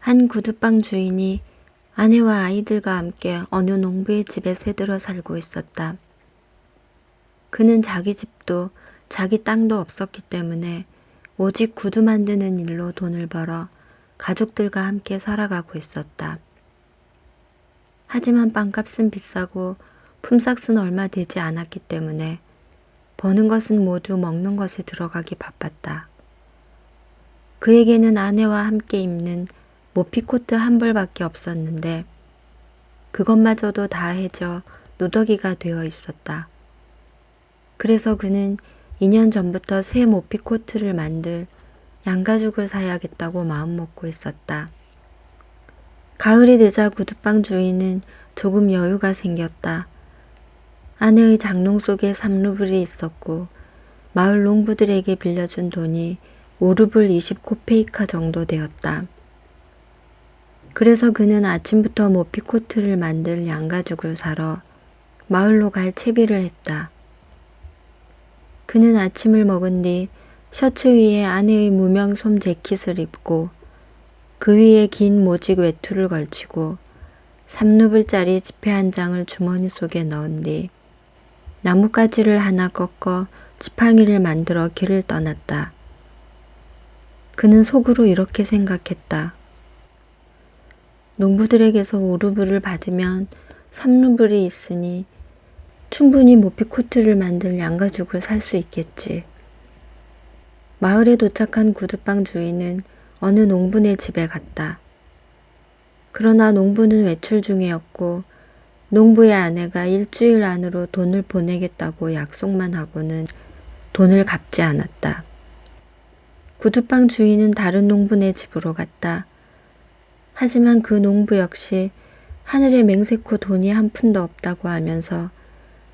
한 구두방 주인이 아내와 아이들과 함께 어느 농부의 집에 새들어 살고 있었다. 그는 자기 집도 자기 땅도 없었기 때문에 오직 구두 만드는 일로 돈을 벌어 가족들과 함께 살아가고 있었다. 하지만 빵값은 비싸고 품삯은 얼마 되지 않았기 때문에 버는 것은 모두 먹는 것에 들어가기 바빴다. 그에게는 아내와 함께 입는 모피코트 한 벌밖에 없었는데 그것마저도 다 해져 누더기가 되어 있었다. 그래서 그는 2년 전부터 새 모피코트를 만들 양가죽을 사야겠다고 마음먹고 있었다. 가을이 되자 구두방 주인은 조금 여유가 생겼다. 아내의 장롱 속에 3루블이 있었고 마을 농부들에게 빌려준 돈이 5루블 20코페이카 정도 되었다. 그래서 그는 아침부터 모피코트를 만들 양가죽을 사러 마을로 갈 채비를 했다. 그는 아침을 먹은 뒤 셔츠 위에 아내의 무명 솜 재킷을 입고 그 위에 긴 모직 외투를 걸치고 3루블짜리 지폐 한 장을 주머니 속에 넣은 뒤 나뭇가지를 하나 꺾어 지팡이를 만들어 길을 떠났다. 그는 속으로 이렇게 생각했다. 농부들에게서 5루블을 받으면 3루블이 있으니 충분히 모피코트를 만들 양가죽을 살 수 있겠지. 마을에 도착한 구두방 주인은 어느 농부네 집에 갔다. 그러나 농부는 외출 중이었고 농부의 아내가 일주일 안으로 돈을 보내겠다고 약속만 하고는 돈을 갚지 않았다. 구두방 주인은 다른 농부네 집으로 갔다. 하지만 그 농부 역시 하늘에 맹세코 돈이 한 푼도 없다고 하면서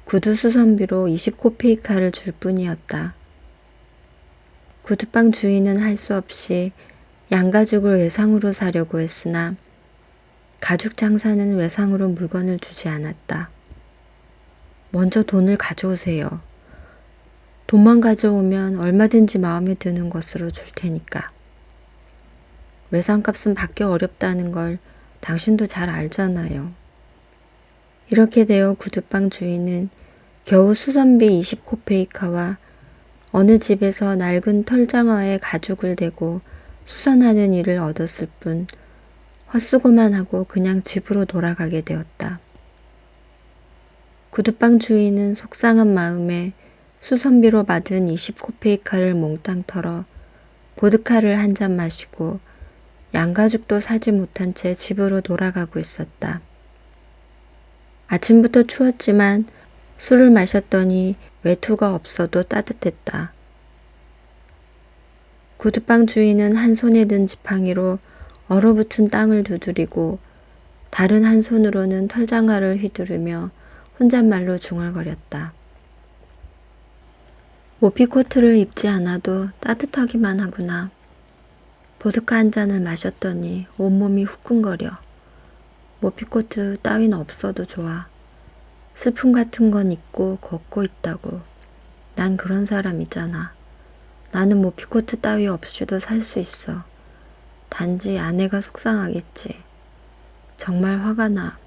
구두 수선비로 20코페이카를 줄 뿐이었다. 구두방 주인은 할 수 없이 양가죽을 외상으로 사려고 했으나 가죽 장사는 외상으로 물건을 주지 않았다. 먼저 돈을 가져오세요. 돈만 가져오면 얼마든지 마음에 드는 것으로 줄 테니까. 외상값은 받기 어렵다는 걸 당신도 잘 알잖아요. 이렇게 되어 구두방 주인은 겨우 수선비 20코페이카와 어느 집에서 낡은 털장화에 가죽을 대고 수선하는 일을 얻었을 뿐 헛수고만 하고 그냥 집으로 돌아가게 되었다. 구두방 주인은 속상한 마음에 수선비로 받은 20코페이카를 몽땅 털어 보드카를 한 잔 마시고 양가죽도 사지 못한 채 집으로 돌아가고 있었다. 아침부터 추웠지만 술을 마셨더니 외투가 없어도 따뜻했다. 구두방 주인은 한 손에 든 지팡이로 얼어붙은 땅을 두드리고 다른 한 손으로는 털장화를 휘두르며 혼잣말로 중얼거렸다. 모피코트를 입지 않아도 따뜻하기만 하구나. 보드카 한 잔을 마셨더니 온몸이 후끈거려. 모피코트 따윈 없어도 좋아. 슬픔 같은 건 잊고 걷고 있다고. 난 그런 사람이잖아. 나는 모피코트 따위 없이도 살 수 있어. 단지 아내가 속상하겠지. 정말 화가 나.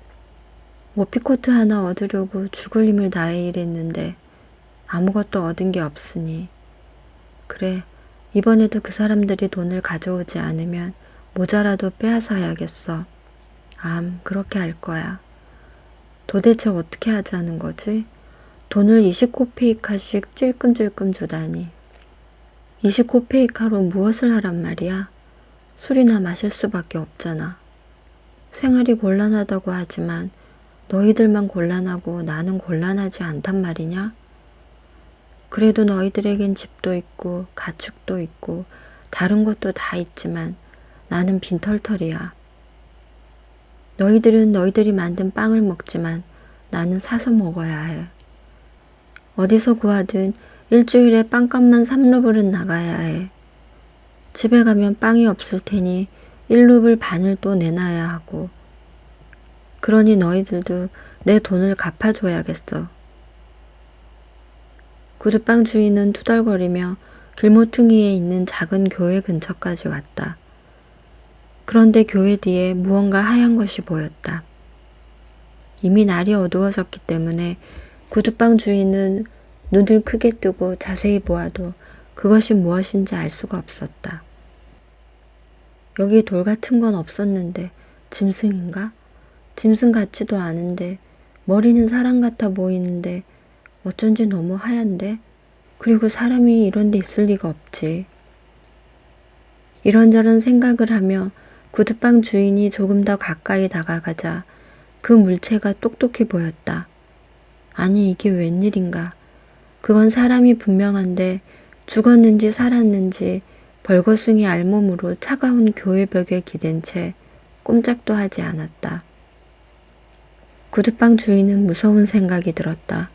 모피코트 하나 얻으려고 죽을 힘을 다해 일했는데 아무것도 얻은 게 없으니. 그래, 이번에도 그 사람들이 돈을 가져오지 않으면 모자라도 빼앗아야겠어. 그렇게 할 거야. 도대체 어떻게 하자는 거지? 돈을 20코페이카씩 찔끔찔끔 주다니. 20코페이카로 무엇을 하란 말이야? 술이나 마실 수밖에 없잖아. 생활이 곤란하다고 하지만 너희들만 곤란하고 나는 곤란하지 않단 말이냐? 그래도 너희들에겐 집도 있고 가축도 있고 다른 것도 다 있지만 나는 빈털털이야. 너희들은 너희들이 만든 빵을 먹지만 나는 사서 먹어야 해. 어디서 구하든 일주일에 빵값만 3루블은 나가야 해. 집에 가면 빵이 없을 테니 1루블 반을 또 내놔야 하고. 그러니 너희들도 내 돈을 갚아줘야겠어. 구두방 주인은 투덜거리며 길모퉁이에 있는 작은 교회 근처까지 왔다. 그런데 교회 뒤에 무언가 하얀 것이 보였다. 이미 날이 어두워졌기 때문에 구두방 주인은 눈을 크게 뜨고 자세히 보아도 그것이 무엇인지 알 수가 없었다. 여기 돌 같은 건 없었는데 짐승인가? 짐승 같지도 않은데 머리는 사람 같아 보이는데 어쩐지 너무 하얀데? 그리고 사람이 이런 데 있을 리가 없지. 이런저런 생각을 하며 구두방 주인이 조금 더 가까이 다가가자 그 물체가 똑똑히 보였다. 아니 이게 웬일인가. 그건 사람이 분명한데 죽었는지 살았는지 벌거숭이 알몸으로 차가운 교회 벽에 기댄 채 꼼짝도 하지 않았다. 구두방 주인은 무서운 생각이 들었다.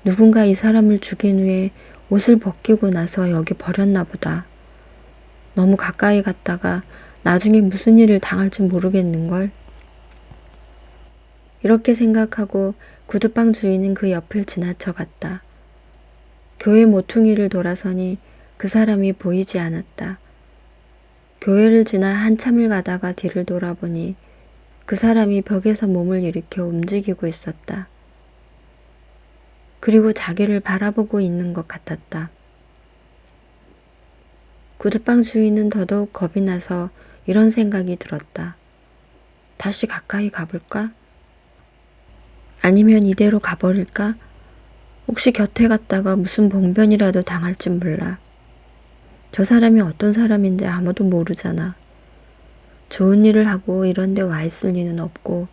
누군가 이 사람을 죽인 후에 옷을 벗기고 나서 여기 버렸나 보다. 너무 가까이 갔다가 나중에 무슨 일을 당할지 모르겠는걸. 이렇게 생각하고 구두방 주인은 그 옆을 지나쳐 갔다. 교회 모퉁이를 돌아서니 그 사람이 보이지 않았다. 교회를 지나 한참을 가다가 뒤를 돌아보니 그 사람이 벽에서 몸을 일으켜 움직이고 있었다. 그리고 자기를 바라보고 있는 것 같았다. 구두방 주인은 더더욱 겁이 나서 이런 생각이 들었다. 다시 가까이 가볼까? 아니면 이대로 가버릴까? 혹시 곁에 갔다가 무슨 봉변이라도 당할지 몰라. 저 사람이 어떤 사람인지 아무도 모르잖아. 좋은 일을 하고 이런 데 와 있을 리는 없고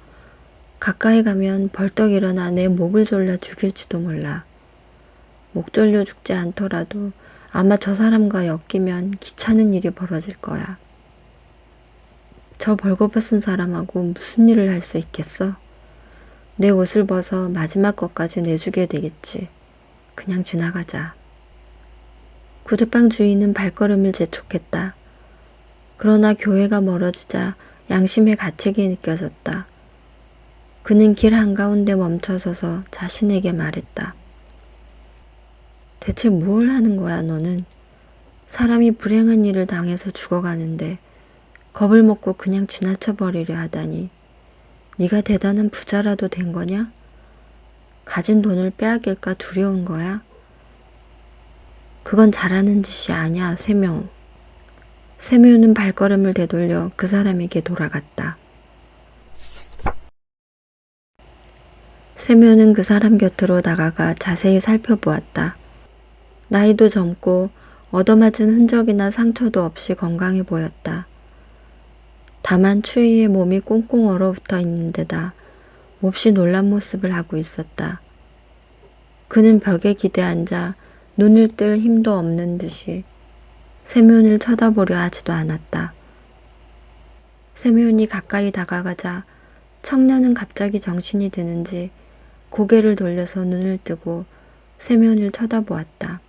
가까이 가면 벌떡 일어나 내 목을 졸라 죽일지도 몰라. 목 졸려 죽지 않더라도 아마 저 사람과 엮이면 귀찮은 일이 벌어질 거야. 저 벌거벗은 사람하고 무슨 일을 할 수 있겠어? 내 옷을 벗어 마지막 것까지 내주게 되겠지. 그냥 지나가자. 구두방 주인은 발걸음을 재촉했다. 그러나 교회가 멀어지자 양심의 가책이 느껴졌다. 그는 길 한가운데 멈춰서서 자신에게 말했다. 대체 무엇을 하는 거야 너는? 사람이 불행한 일을 당해서 죽어가는데 겁을 먹고 그냥 지나쳐 버리려 하다니. 네가 대단한 부자라도 된 거냐? 가진 돈을 빼앗길까 두려운 거야? 그건 잘하는 짓이 아니야, 세묘. 세묘는 발걸음을 되돌려 그 사람에게 돌아갔다. 세묘는 그 사람 곁으로 다가가 자세히 살펴보았다. 나이도 젊고 얻어맞은 흔적이나 상처도 없이 건강해 보였다. 다만 추위에 몸이 꽁꽁 얼어붙어 있는 데다 몹시 놀란 모습을 하고 있었다. 그는 벽에 기대앉아 눈을 뜰 힘도 없는 듯이 세면을 쳐다보려 하지도 않았다. 세면이 가까이 다가가자 청년은 갑자기 정신이 드는지 고개를 돌려서 눈을 뜨고 세면을 쳐다보았다.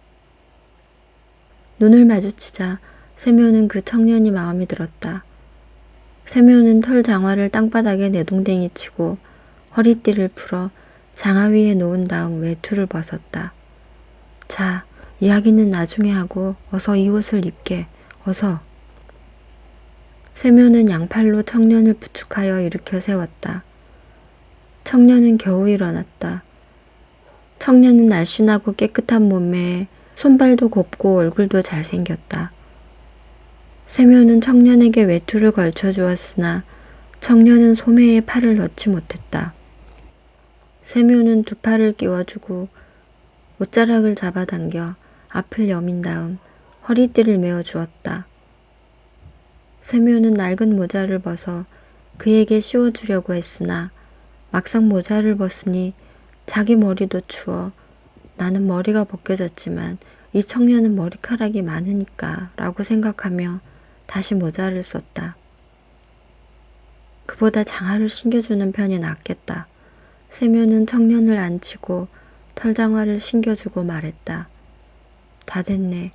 눈을 마주치자 세면은 그 청년이 마음에 들었다. 세면은 털 장화를 땅바닥에 내동댕이 치고 허리띠를 풀어 장화 위에 놓은 다음 외투를 벗었다. 자, 이야기는 나중에 하고 어서 이 옷을 입게, 어서. 세면은 양팔로 청년을 부축하여 일으켜 세웠다. 청년은 겨우 일어났다. 청년은 날씬하고 깨끗한 몸매에 손발도 곱고 얼굴도 잘생겼다. 세면은 청년에게 외투를 걸쳐 주었으나 청년은 소매에 팔을 넣지 못했다. 세면은 두 팔을 끼워주고 옷자락을 잡아당겨 앞을 여민 다음 허리띠를 메어 주었다. 세면은 낡은 모자를 벗어 그에게 씌워주려고 했으나 막상 모자를 벗으니 자기 머리도 추워 나는 머리가 벗겨졌지만 이 청년은 머리카락이 많으니까 라고 생각하며 다시 모자를 썼다. 그보다 장화를 신겨주는 편이 낫겠다. 세면은 청년을 앉히고 털장화를 신겨주고 말했다. 다 됐네.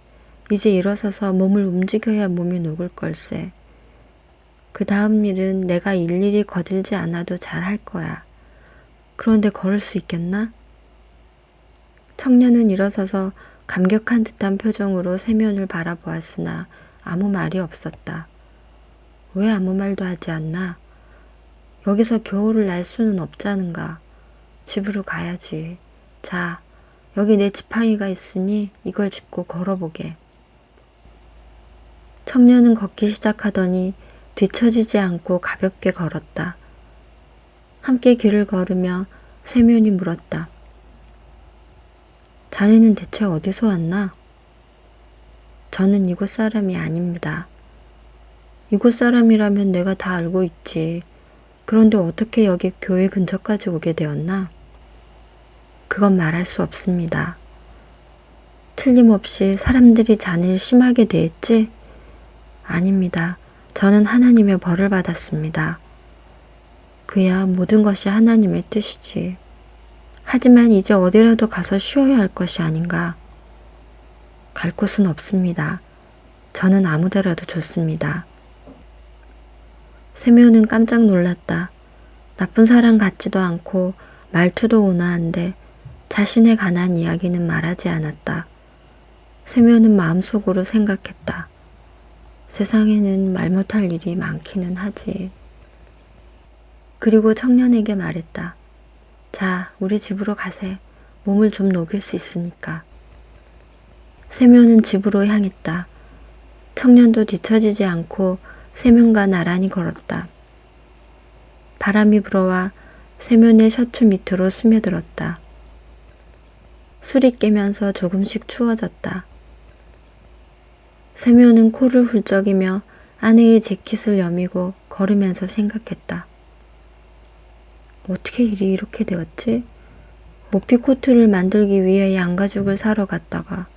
이제 일어서서 몸을 움직여야 몸이 녹을 걸세. 그 다음 일은 내가 일일이 거들지 않아도 잘 할 거야. 그런데 걸을 수 있겠나? 청년은 일어서서 감격한 듯한 표정으로 세면을 바라보았으나 아무 말이 없었다. 왜 아무 말도 하지 않나? 여기서 겨울을 날 수는 없자는가? 집으로 가야지. 자, 여기 내 지팡이가 있으니 이걸 짚고 걸어보게. 청년은 걷기 시작하더니 뒤처지지 않고 가볍게 걸었다. 함께 길을 걸으며 세면이 물었다. 자네는 대체 어디서 왔나? 저는 이곳 사람이 아닙니다. 이곳 사람이라면 내가 다 알고 있지. 그런데 어떻게 여기 교회 근처까지 오게 되었나? 그건 말할 수 없습니다. 틀림없이 사람들이 자네를 심하게 대했지? 아닙니다. 저는 하나님의 벌을 받았습니다. 그야 모든 것이 하나님의 뜻이지. 하지만 이제 어디라도 가서 쉬어야 할 것이 아닌가? 갈 곳은 없습니다. 저는 아무 데라도 좋습니다. 세묘는 깜짝 놀랐다. 나쁜 사람 같지도 않고 말투도 온화한데 자신에 관한 이야기는 말하지 않았다. 세묘는 마음속으로 생각했다. 세상에는 말 못할 일이 많기는 하지. 그리고 청년에게 말했다. 자, 우리 집으로 가세. 몸을 좀 녹일 수 있으니까. 세묘는 집으로 향했다. 청년도 뒤처지지 않고 세면과 나란히 걸었다. 바람이 불어와 세면의 셔츠 밑으로 스며들었다. 술이 깨면서 조금씩 추워졌다. 세면은 코를 훌쩍이며 아내의 재킷을 여미고 걸으면서 생각했다. 어떻게 일이 이렇게 되었지? 모피 코트를 만들기 위해 양가죽을 사러 갔다가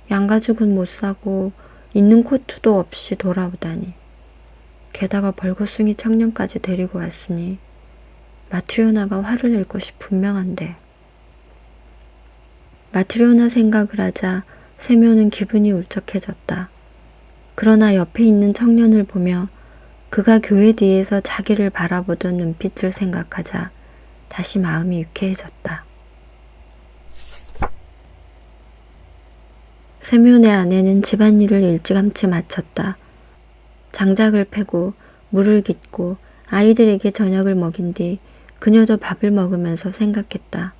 양가죽은 못 사고 있는 코트도 없이 돌아오다니. 게다가 벌거숭이 청년까지 데리고 왔으니 마트리오나가 화를 낼 것이 분명한데. 마트리오나 생각을 하자 세묘는 기분이 울적해졌다. 그러나 옆에 있는 청년을 보며 그가 교회 뒤에서 자기를 바라보던 눈빛을 생각하자 다시 마음이 유쾌해졌다. 세묘네 아내는 집안일을 일찌감치 마쳤다. 장작을 패고 물을 깃고 아이들에게 저녁을 먹인 뒤 그녀도 밥을 먹으면서 생각했다.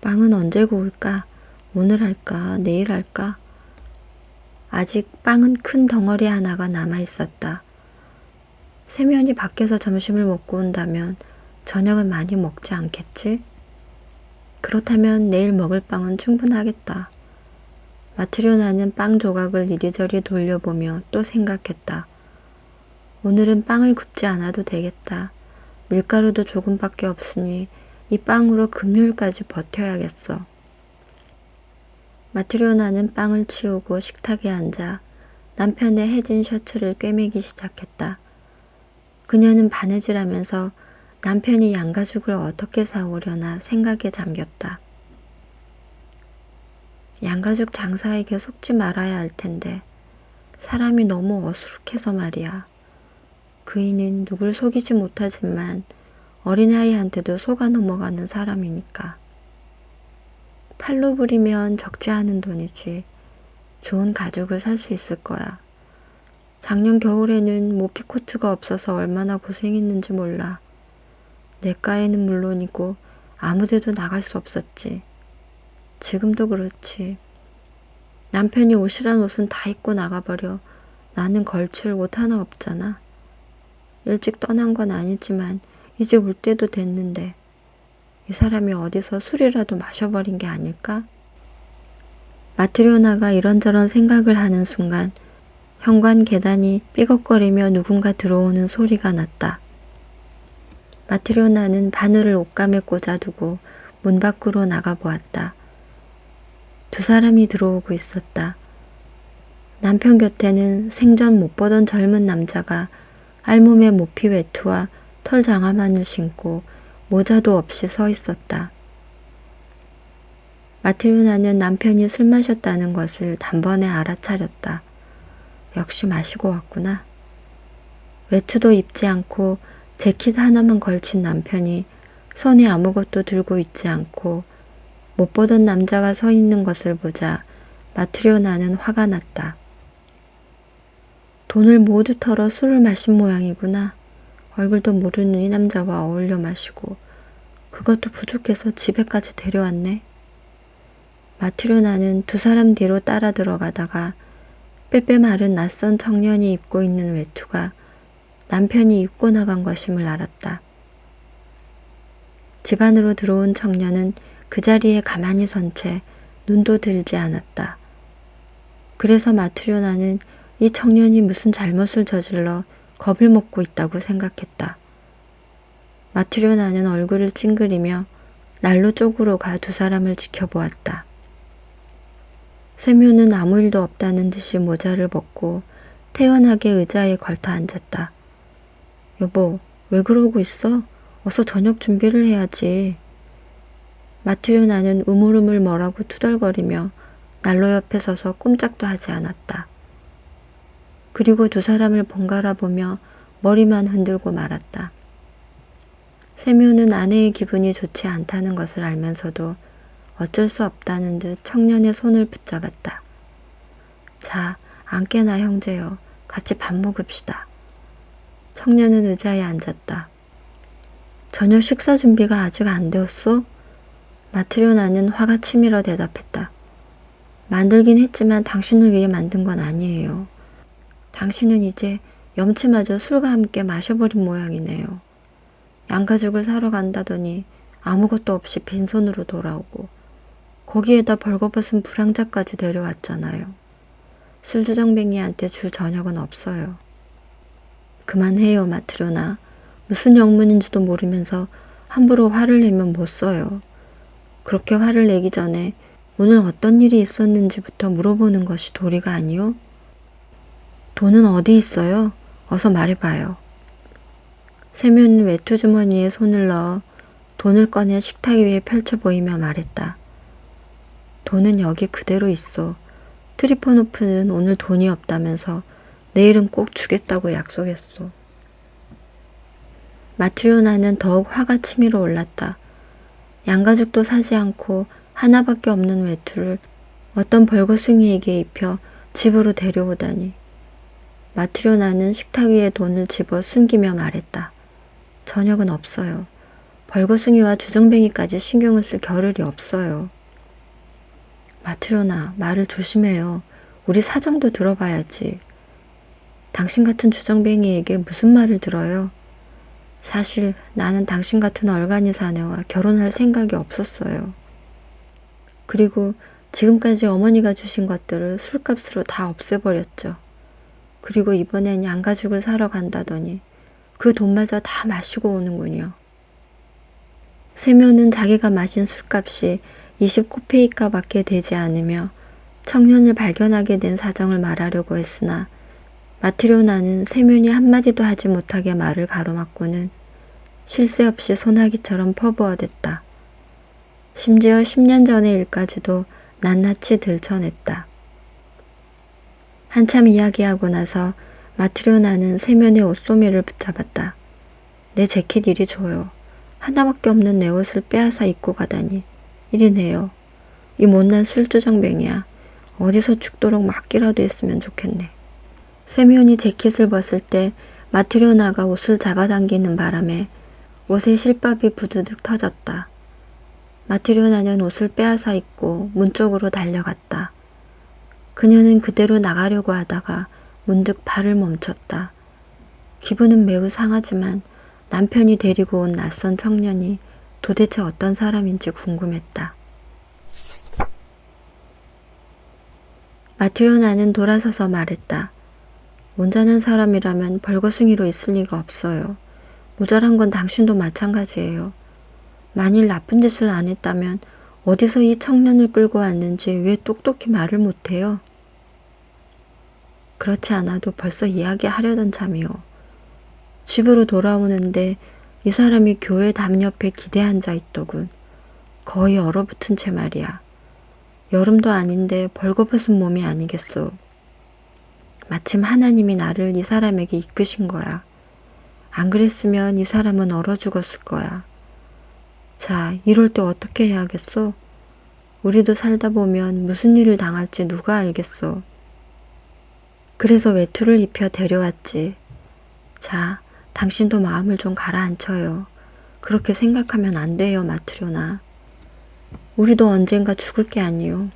빵은 언제 구울까? 오늘 할까? 내일 할까? 아직 빵은 큰 덩어리 하나가 남아 있었다. 세면이 밖에서 점심을 먹고 온다면 저녁은 많이 먹지 않겠지? 그렇다면 내일 먹을 빵은 충분하겠다. 마트리오나는 빵 조각을 이리저리 돌려보며 또 생각했다. 오늘은 빵을 굽지 않아도 되겠다. 밀가루도 조금밖에 없으니 이 빵으로 금요일까지 버텨야겠어. 마트리오나는 빵을 치우고 식탁에 앉아 남편의 해진 셔츠를 꿰매기 시작했다. 그녀는 바느질하면서 남편이 양가죽을 어떻게 사오려나 생각에 잠겼다. 양가죽 장사에게 속지 말아야 할 텐데 사람이 너무 어수룩해서 말이야. 그이는 누굴 속이지 못하지만 어린아이한테도 속아 넘어가는 사람이니까. 팔로 부리면 적지 않은 돈이지. 좋은 가죽을 살 수 있을 거야. 작년 겨울에는 모피코트가 없어서 얼마나 고생했는지 몰라. 내과에는 물론이고 아무데도 나갈 수 없었지. 지금도 그렇지. 남편이 옷이란 옷은 다 입고 나가버려. 나는 걸칠 옷 하나 없잖아. 일찍 떠난 건 아니지만 이제 올 때도 됐는데 이 사람이 어디서 술이라도 마셔버린 게 아닐까? 마트리오나가 이런저런 생각을 하는 순간 현관 계단이 삐걱거리며 누군가 들어오는 소리가 났다. 마트리오나는 바늘을 옷감에 꽂아두고 문 밖으로 나가보았다. 두 사람이 들어오고 있었다. 남편 곁에는 생전 못 보던 젊은 남자가 알몸에 모피 외투와 털 장화만을 신고 모자도 없이 서 있었다. 마트리오나는 남편이 술 마셨다는 것을 단번에 알아차렸다. 역시 마시고 왔구나. 외투도 입지 않고 재킷 하나만 걸친 남편이 손에 아무것도 들고 있지 않고 못 보던 남자와 서 있는 것을 보자 마트리오나는 화가 났다. 돈을 모두 털어 술을 마신 모양이구나. 얼굴도 모르는 이 남자와 어울려 마시고 그것도 부족해서 집에까지 데려왔네. 마트료나는 두 사람 뒤로 따라 들어가다가 빼빼 마른 낯선 청년이 입고 있는 외투가 남편이 입고 나간 것임을 알았다. 집 안으로 들어온 청년은 그 자리에 가만히 선 채 눈도 들지 않았다. 그래서 마트료나는 이 청년이 무슨 잘못을 저질러 겁을 먹고 있다고 생각했다. 마트료나는 얼굴을 찡그리며 난로 쪽으로 가 두 사람을 지켜보았다. 세묘는 아무 일도 없다는 듯이 모자를 벗고 태연하게 의자에 걸터 앉았다. 여보, 왜 그러고 있어? 어서 저녁 준비를 해야지. 마트료나는 우물우물 뭐라고 투덜거리며 난로 옆에 서서 꼼짝도 하지 않았다. 그리고 두 사람을 번갈아 보며 머리만 흔들고 말았다. 세묘는 아내의 기분이 좋지 않다는 것을 알면서도 어쩔 수 없다는 듯 청년의 손을 붙잡았다. 자, 앉게나 형제여. 같이 밥 먹읍시다. 청년은 의자에 앉았다. 저녁 식사 준비가 아직 안 되었소? 마트료나는 화가 치밀어 대답했다. 만들긴 했지만 당신을 위해 만든 건 아니에요. 당신은 이제 염치마저 술과 함께 마셔버린 모양이네요. 양가죽을 사러 간다더니 아무것도 없이 빈손으로 돌아오고 거기에다 벌거벗은 불황자까지 데려왔잖아요. 술주정뱅이한테 줄 저녁은 없어요. 그만해요, 마트료나. 무슨 영문인지도 모르면서 함부로 화를 내면 못 써요. 그렇게 화를 내기 전에 오늘 어떤 일이 있었는지부터 물어보는 것이 도리가 아니요? 돈은 어디 있어요? 어서 말해봐요. 세묘는 외투 주머니에 손을 넣어 돈을 꺼내 식탁 위에 펼쳐 보이며 말했다. 돈은 여기 그대로 있어. 트리포노프는 오늘 돈이 없다면서 내일은 꼭 주겠다고 약속했어. 마트리오나는 더욱 화가 치밀어 올랐다. 양가죽도 사지 않고 하나밖에 없는 외투를 어떤 벌거숭이에게 입혀 집으로 데려오다니. 마트리오나는 식탁 위에 돈을 집어 숨기며 말했다. 저녁은 없어요. 벌거숭이와 주정뱅이까지 신경을 쓸 겨를이 없어요. 마트리오나, 말을 조심해요. 우리 사정도 들어봐야지. 당신 같은 주정뱅이에게 무슨 말을 들어요? 사실 나는 당신 같은 얼간이 사내와 결혼할 생각이 없었어요. 그리고 지금까지 어머니가 주신 것들을 술값으로 다 없애버렸죠. 그리고 이번엔 양가죽을 사러 간다더니 그 돈마저 다 마시고 오는군요. 세묘는 자기가 마신 술값이 20코페이카밖에 되지 않으며 청년을 발견하게 된 사정을 말하려고 했으나 마트리오나는 세묘니 한마디도 하지 못하게 말을 가로막고는 쉴 새 없이 소나기처럼 퍼부어댔다. 심지어 10년 전의 일까지도 낱낱이 들춰냈다. 한참 이야기하고 나서 마트리오나는 세면의 옷소매를 붙잡았다. 내 재킷 이리 줘요. 하나밖에 없는 내 옷을 빼앗아 입고 가다니. 이리 내요. 이 못난 술주정뱅이야. 어디서 죽도록 맞기라도 했으면 좋겠네. 세면이 재킷을 벗을 때 마트리오나가 옷을 잡아당기는 바람에 옷의 실밥이 부드득 터졌다. 마트리오나는 옷을 빼앗아 입고 문 쪽으로 달려갔다. 그녀는 그대로 나가려고 하다가 문득 발을 멈췄다. 기분은 매우 상하지만 남편이 데리고 온 낯선 청년이 도대체 어떤 사람인지 궁금했다. 마트리오나는 돌아서서 말했다. 온전한 사람이라면 벌거숭이로 있을 리가 없어요. 모자란 건 당신도 마찬가지예요. 만일 나쁜 짓을 안 했다면 어디서 이 청년을 끌고 왔는지 왜 똑똑히 말을 못해요? 그렇지 않아도 벌써 이야기하려던 참이요. 집으로 돌아오는데 이 사람이 교회 담 옆에 기대 앉아 있더군. 거의 얼어붙은 채 말이야. 여름도 아닌데 벌거벗은 몸이 아니겠소. 마침 하나님이 나를 이 사람에게 이끄신 거야. 안 그랬으면 이 사람은 얼어 죽었을 거야. 자, 이럴 때 어떻게 해야겠소? 우리도 살다 보면 무슨 일을 당할지 누가 알겠소. 그래서 외투를 입혀 데려왔지. 자, 당신도 마음을 좀 가라앉혀요. 그렇게 생각하면 안 돼요, 마트료나. 우리도 언젠가 죽을 게 아니요.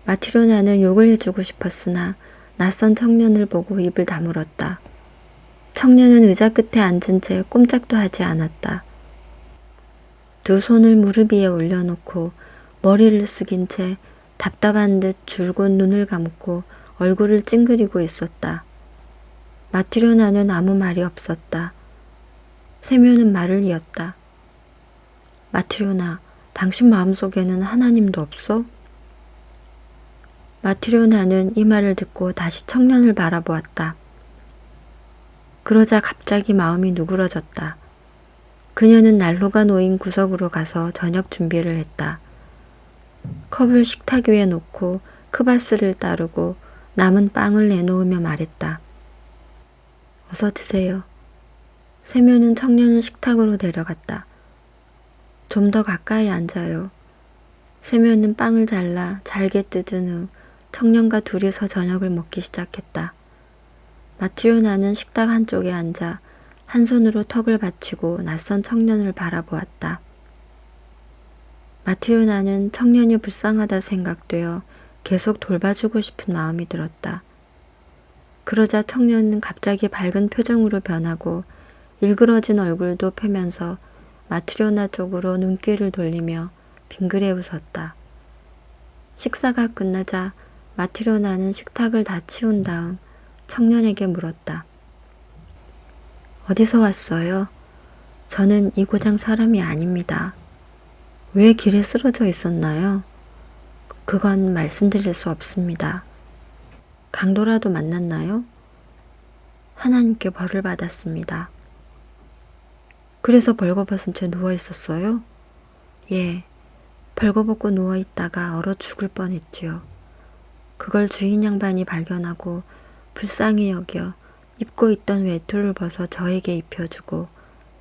마트료나는 욕을 해주고 싶었으나 낯선 청년을 보고 입을 다물었다. 청년은 의자 끝에 앉은 채 꼼짝도 하지 않았다. 두 손을 무릎 위에 올려놓고 머리를 숙인 채 답답한 듯 줄곧 눈을 감고 얼굴을 찡그리고 있었다. 마트료나는 아무 말이 없었다. 세묘는 말을 이었다. 마트료나, 당신 마음속에는 하나님도 없어? 마트료나는 이 말을 듣고 다시 청년을 바라보았다. 그러자 갑자기 마음이 누그러졌다. 그녀는 난로가 놓인 구석으로 가서 저녁 준비를 했다. 컵을 식탁 위에 놓고 크바스를 따르고 남은 빵을 내놓으며 말했다. 어서 드세요. 세묘는 청년을 식탁으로 데려갔다. 좀 더 가까이 앉아요. 세묘는 빵을 잘라 잘게 뜯은 후 청년과 둘이서 저녁을 먹기 시작했다. 마트료나는 식탁 한쪽에 앉아 한 손으로 턱을 받치고 낯선 청년을 바라보았다. 마트료나는 청년이 불쌍하다 생각되어 계속 돌봐주고 싶은 마음이 들었다. 그러자 청년은 갑자기 밝은 표정으로 변하고 일그러진 얼굴도 펴면서 마트료나 쪽으로 눈길을 돌리며 빙그레 웃었다. 식사가 끝나자 마트료나는 식탁을 다 치운 다음 청년에게 물었다. 어디서 왔어요? 저는 이 고장 사람이 아닙니다. 왜 길에 쓰러져 있었나요? 그건 말씀드릴 수 없습니다. 강도라도 만났나요? 하나님께 벌을 받았습니다. 그래서 벌거벗은 채 누워 있었어요? 예, 벌거벗고 누워 있다가 얼어 죽을 뻔했지요. 그걸 주인 양반이 발견하고 불쌍히 여겨 입고 있던 외투를 벗어 저에게 입혀주고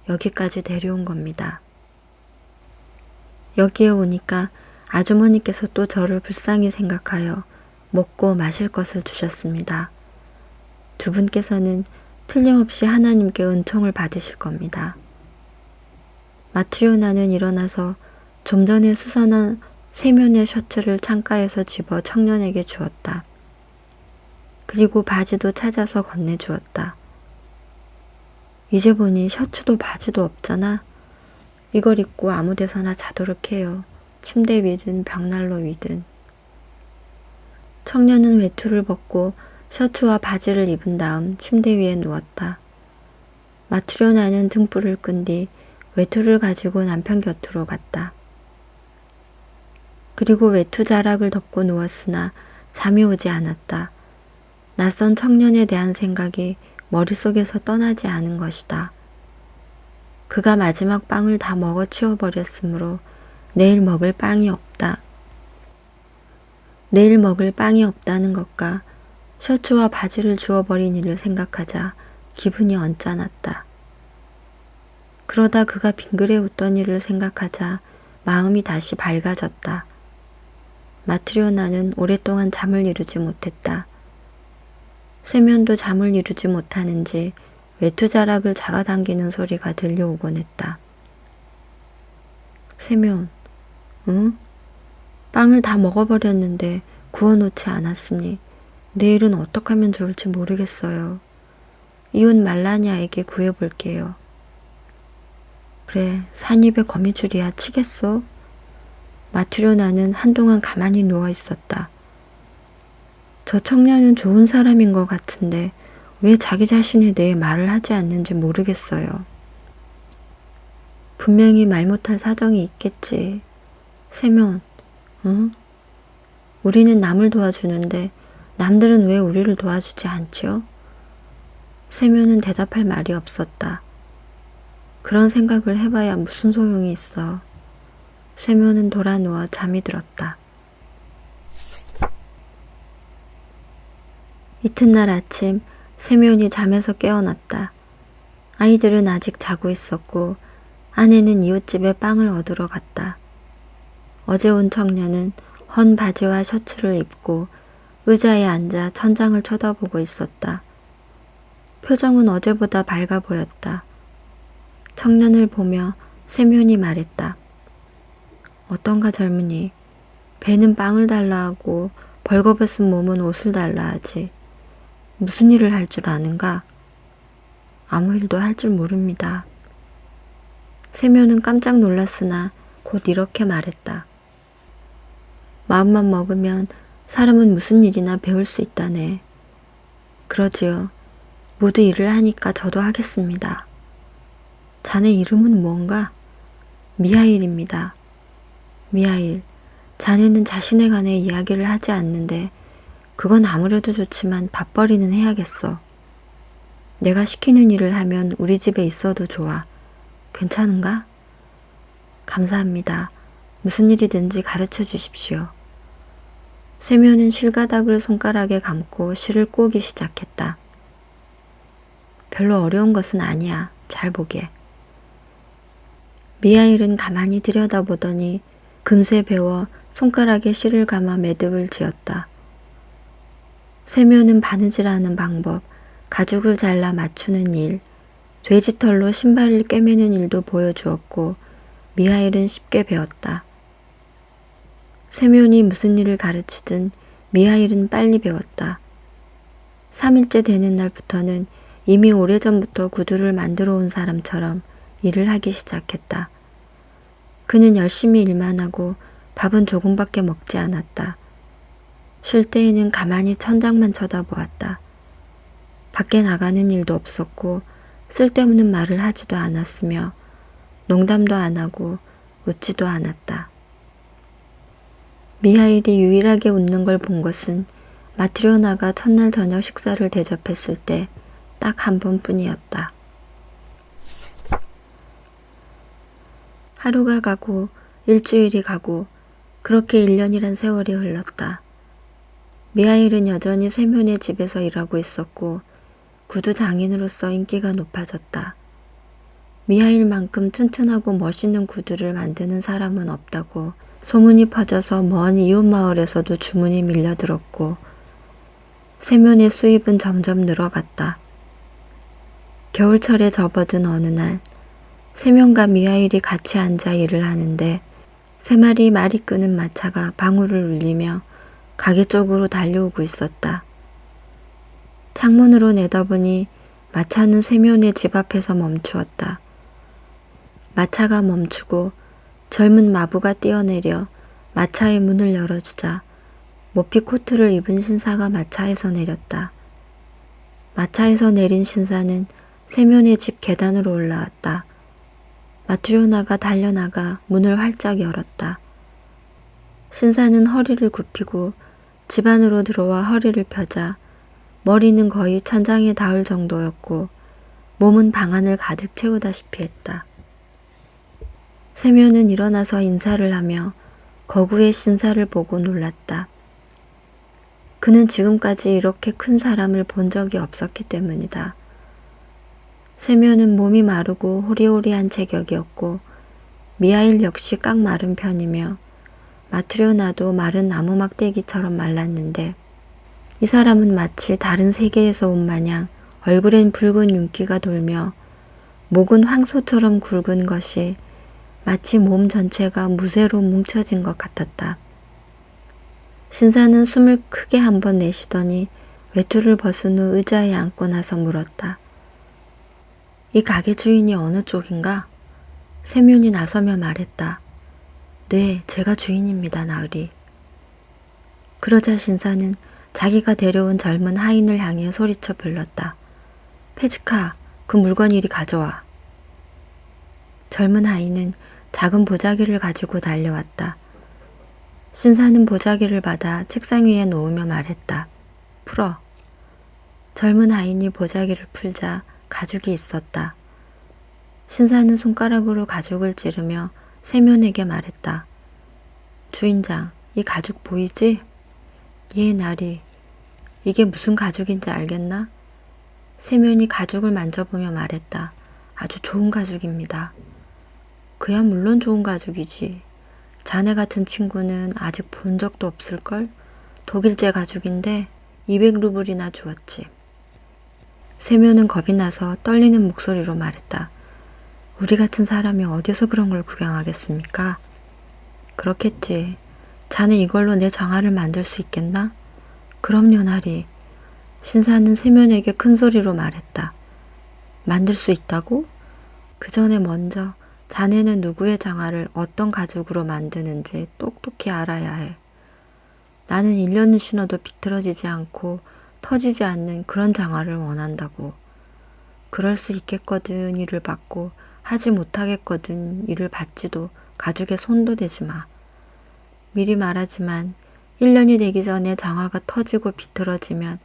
여기까지 데려온 겁니다. 여기에 오니까 아주머니께서 또 저를 불쌍히 생각하여 먹고 마실 것을 주셨습니다. 두 분께서는 틀림없이 하나님께 은총을 받으실 겁니다. 마트료나는 일어나서 좀 전에 수선한 세면의 셔츠를 창가에서 집어 청년에게 주었다. 그리고 바지도 찾아서 건네주었다. 이제 보니 셔츠도 바지도 없잖아. 이걸 입고 아무 데서나 자도록 해요. 침대 위든 벽난로 위든. 청년은 외투를 벗고 셔츠와 바지를 입은 다음 침대 위에 누웠다. 마트료나는 등불을 끈 뒤 외투를 가지고 남편 곁으로 갔다. 그리고 외투 자락을 덮고 누웠으나 잠이 오지 않았다. 낯선 청년에 대한 생각이 머릿속에서 떠나지 않은 것이다. 그가 마지막 빵을 다 먹어 치워버렸으므로 내일 먹을 빵이 없다. 내일 먹을 빵이 없다는 것과 셔츠와 바지를 주워버린 일을 생각하자 기분이 언짢았다. 그러다 그가 빙그레 웃던 일을 생각하자 마음이 다시 밝아졌다. 마트료나는 오랫동안 잠을 이루지 못했다. 세면도 잠을 이루지 못하는지 외투 자락을 잡아당기는 소리가 들려오곤 했다. 세면, 응? 빵을 다 먹어버렸는데 구워놓지 않았으니 내일은 어떻게 하면 좋을지 모르겠어요. 이웃 말라냐에게 구해볼게요. 그래, 산입에 거미줄이야 치겠소? 마트료나는 한동안 가만히 누워 있었다. 저 청년은 좋은 사람인 것 같은데 왜 자기 자신에 대해 말을 하지 않는지 모르겠어요. 분명히 말 못할 사정이 있겠지. 세면, 응? 우리는 남을 도와주는데 남들은 왜 우리를 도와주지 않지요? 세면은 대답할 말이 없었다. 그런 생각을 해봐야 무슨 소용이 있어. 세면은 돌아 누워 잠이 들었다. 이튿날 아침 세면이 잠에서 깨어났다. 아이들은 아직 자고 있었고 아내는 이웃집에 빵을 얻으러 갔다. 어제 온 청년은 헌 바지와 셔츠를 입고 의자에 앉아 천장을 쳐다보고 있었다. 표정은 어제보다 밝아 보였다. 청년을 보며 세면이 말했다. 어떤가 젊은이, 배는 빵을 달라 하고 벌거벗은 몸은 옷을 달라 하지. 무슨 일을 할 줄 아는가? 아무 일도 할 줄 모릅니다. 세면은 깜짝 놀랐으나 곧 이렇게 말했다. 마음만 먹으면 사람은 무슨 일이나 배울 수 있다네. 그러지요. 모두 일을 하니까 저도 하겠습니다. 자네 이름은 뭔가? 미하일입니다. 미하일, 자네는 자신에 관해 이야기를 하지 않는데 그건 아무래도 좋지만 밥벌이는 해야겠어. 내가 시키는 일을 하면 우리 집에 있어도 좋아. 괜찮은가? 감사합니다. 무슨 일이든지 가르쳐 주십시오. 세면은 실가닥을 손가락에 감고 실을 꼬기 시작했다. 별로 어려운 것은 아니야. 잘 보게. 미하일은 가만히 들여다보더니 금세 배워 손가락에 실을 감아 매듭을 지었다. 세면은 바느질하는 방법, 가죽을 잘라 맞추는 일, 돼지털로 신발을 꿰매는 일도 보여주었고 미하일은 쉽게 배웠다. 세면이 무슨 일을 가르치든 미하일은 빨리 배웠다. 3일째 되는 날부터는 이미 오래전부터 구두를 만들어 온 사람처럼 일을 하기 시작했다. 그는 열심히 일만 하고 밥은 조금밖에 먹지 않았다. 쉴 때에는 가만히 천장만 쳐다보았다. 밖에 나가는 일도 없었고 쓸데없는 말을 하지도 않았으며 농담도 안 하고 웃지도 않았다. 미하일이 유일하게 웃는 걸 본 것은 마트리오나가 첫날 저녁 식사를 대접했을 때 딱 한 번뿐이었다. 하루가 가고 일주일이 가고 그렇게 1년이란 세월이 흘렀다. 미하일은 여전히 세면의 집에서 일하고 있었고 구두 장인으로서 인기가 높아졌다. 미하일만큼 튼튼하고 멋있는 구두를 만드는 사람은 없다고 소문이 퍼져서 먼 이웃 마을에서도 주문이 밀려들었고 세면의 수입은 점점 늘어갔다. 겨울철에 접어든 어느 날 세면과 미하일이 같이 앉아 일을 하는데 3마리 말이 끄는 마차가 방울을 울리며 가게 쪽으로 달려오고 있었다. 창문으로 내다보니 마차는 세면의 집 앞에서 멈추었다. 마차가 멈추고 젊은 마부가 뛰어내려 마차의 문을 열어주자 모피 코트를 입은 신사가 마차에서 내렸다. 마차에서 내린 신사는 세면의 집 계단으로 올라왔다. 마트리오나가 달려나가 문을 활짝 열었다. 신사는 허리를 굽히고 집 안으로 들어와 허리를 펴자 머리는 거의 천장에 닿을 정도였고 몸은 방 안을 가득 채우다시피 했다. 세면은 일어나서 인사를 하며 거구의 신사를 보고 놀랐다. 그는 지금까지 이렇게 큰 사람을 본 적이 없었기 때문이다. 세면은 몸이 마르고 호리호리한 체격이었고 미하일 역시 깍 마른 편이며 마트리오나도 마른 나무 막대기처럼 말랐는데 이 사람은 마치 다른 세계에서 온 마냥 얼굴엔 붉은 윤기가 돌며 목은 황소처럼 굵은 것이 마치 몸 전체가 무쇠로 뭉쳐진 것 같았다. 신사는 숨을 크게 한 번 내쉬더니 외투를 벗은 후 의자에 앉고 나서 물었다. 이 가게 주인이 어느 쪽인가? 세면이 나서며 말했다. 네, 제가 주인입니다, 나으리. 그러자 신사는 자기가 데려온 젊은 하인을 향해 소리쳐 불렀다. 페지카, 그 물건 이리 가져와. 젊은 하인은 작은 보자기를 가지고 달려왔다. 신사는 보자기를 받아 책상 위에 놓으며 말했다. 풀어. 젊은 하인이 보자기를 풀자 가죽이 있었다. 신사는 손가락으로 가죽을 찌르며 세면에게 말했다. 주인장, 이 가죽 보이지? 예, 나리. 이게 무슨 가죽인지 알겠나? 세면이 가죽을 만져보며 말했다. 아주 좋은 가죽입니다. 그야 물론 좋은 가죽이지. 자네 같은 친구는 아직 본 적도 없을걸? 독일제 가죽인데 200루블이나 주었지. 세묘는 겁이 나서 떨리는 목소리로 말했다. 우리 같은 사람이 어디서 그런 걸 구경하겠습니까? 그렇겠지. 자네 이걸로 내 장화를 만들 수 있겠나? 그럼요, 나리. 신사는 세면에게 큰 소리로 말했다. 만들 수 있다고? 그 전에 먼저 자네는 누구의 장화를 어떤 가죽으로 만드는지 똑똑히 알아야 해. 나는 1년을 신어도 비틀어지지 않고 터지지 않는 그런 장화를 원한다고. 그럴 수 있겠거든 일을 받고 하지 못하겠거든 일을 받지도 가죽에 손도 대지 마. 미리 말하지만 1년이 되기 전에 장화가 터지고 비틀어지면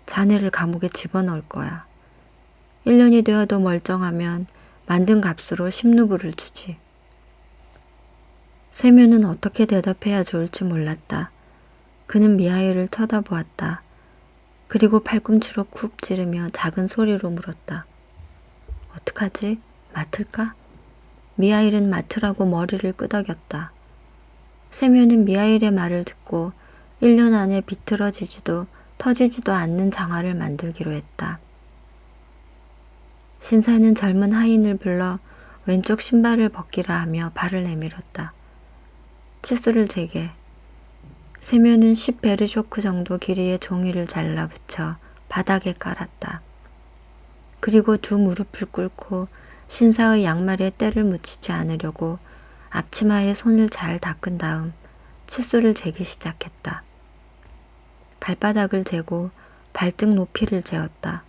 자네를 감옥에 집어넣을 거야. 1년이 되어도 멀쩡하면 만든 값으로 10루블을 주지. 세묘는 어떻게 대답해야 좋을지 몰랐다. 그는 미하일을 쳐다보았다. 그리고 팔꿈치로 쿡 찌르며 작은 소리로 물었다. 어떡하지? 맡을까? 미하일은 맡으라고 머리를 끄덕였다. 세묘는 미하일의 말을 듣고 1년 안에 비틀어지지도 터지지도 않는 장화를 만들기로 했다. 신사는 젊은 하인을 불러 왼쪽 신발을 벗기라 하며 발을 내밀었다. 치수를 재게. 세묘는 10베르쇼크 정도 길이의 종이를 잘라 붙여 바닥에 깔았다. 그리고 두 무릎을 꿇고 신사의 양말에 때를 묻히지 않으려고 앞치마에 손을 잘 닦은 다음 치수를 재기 시작했다. 발바닥을 재고 발등 높이를 재었다.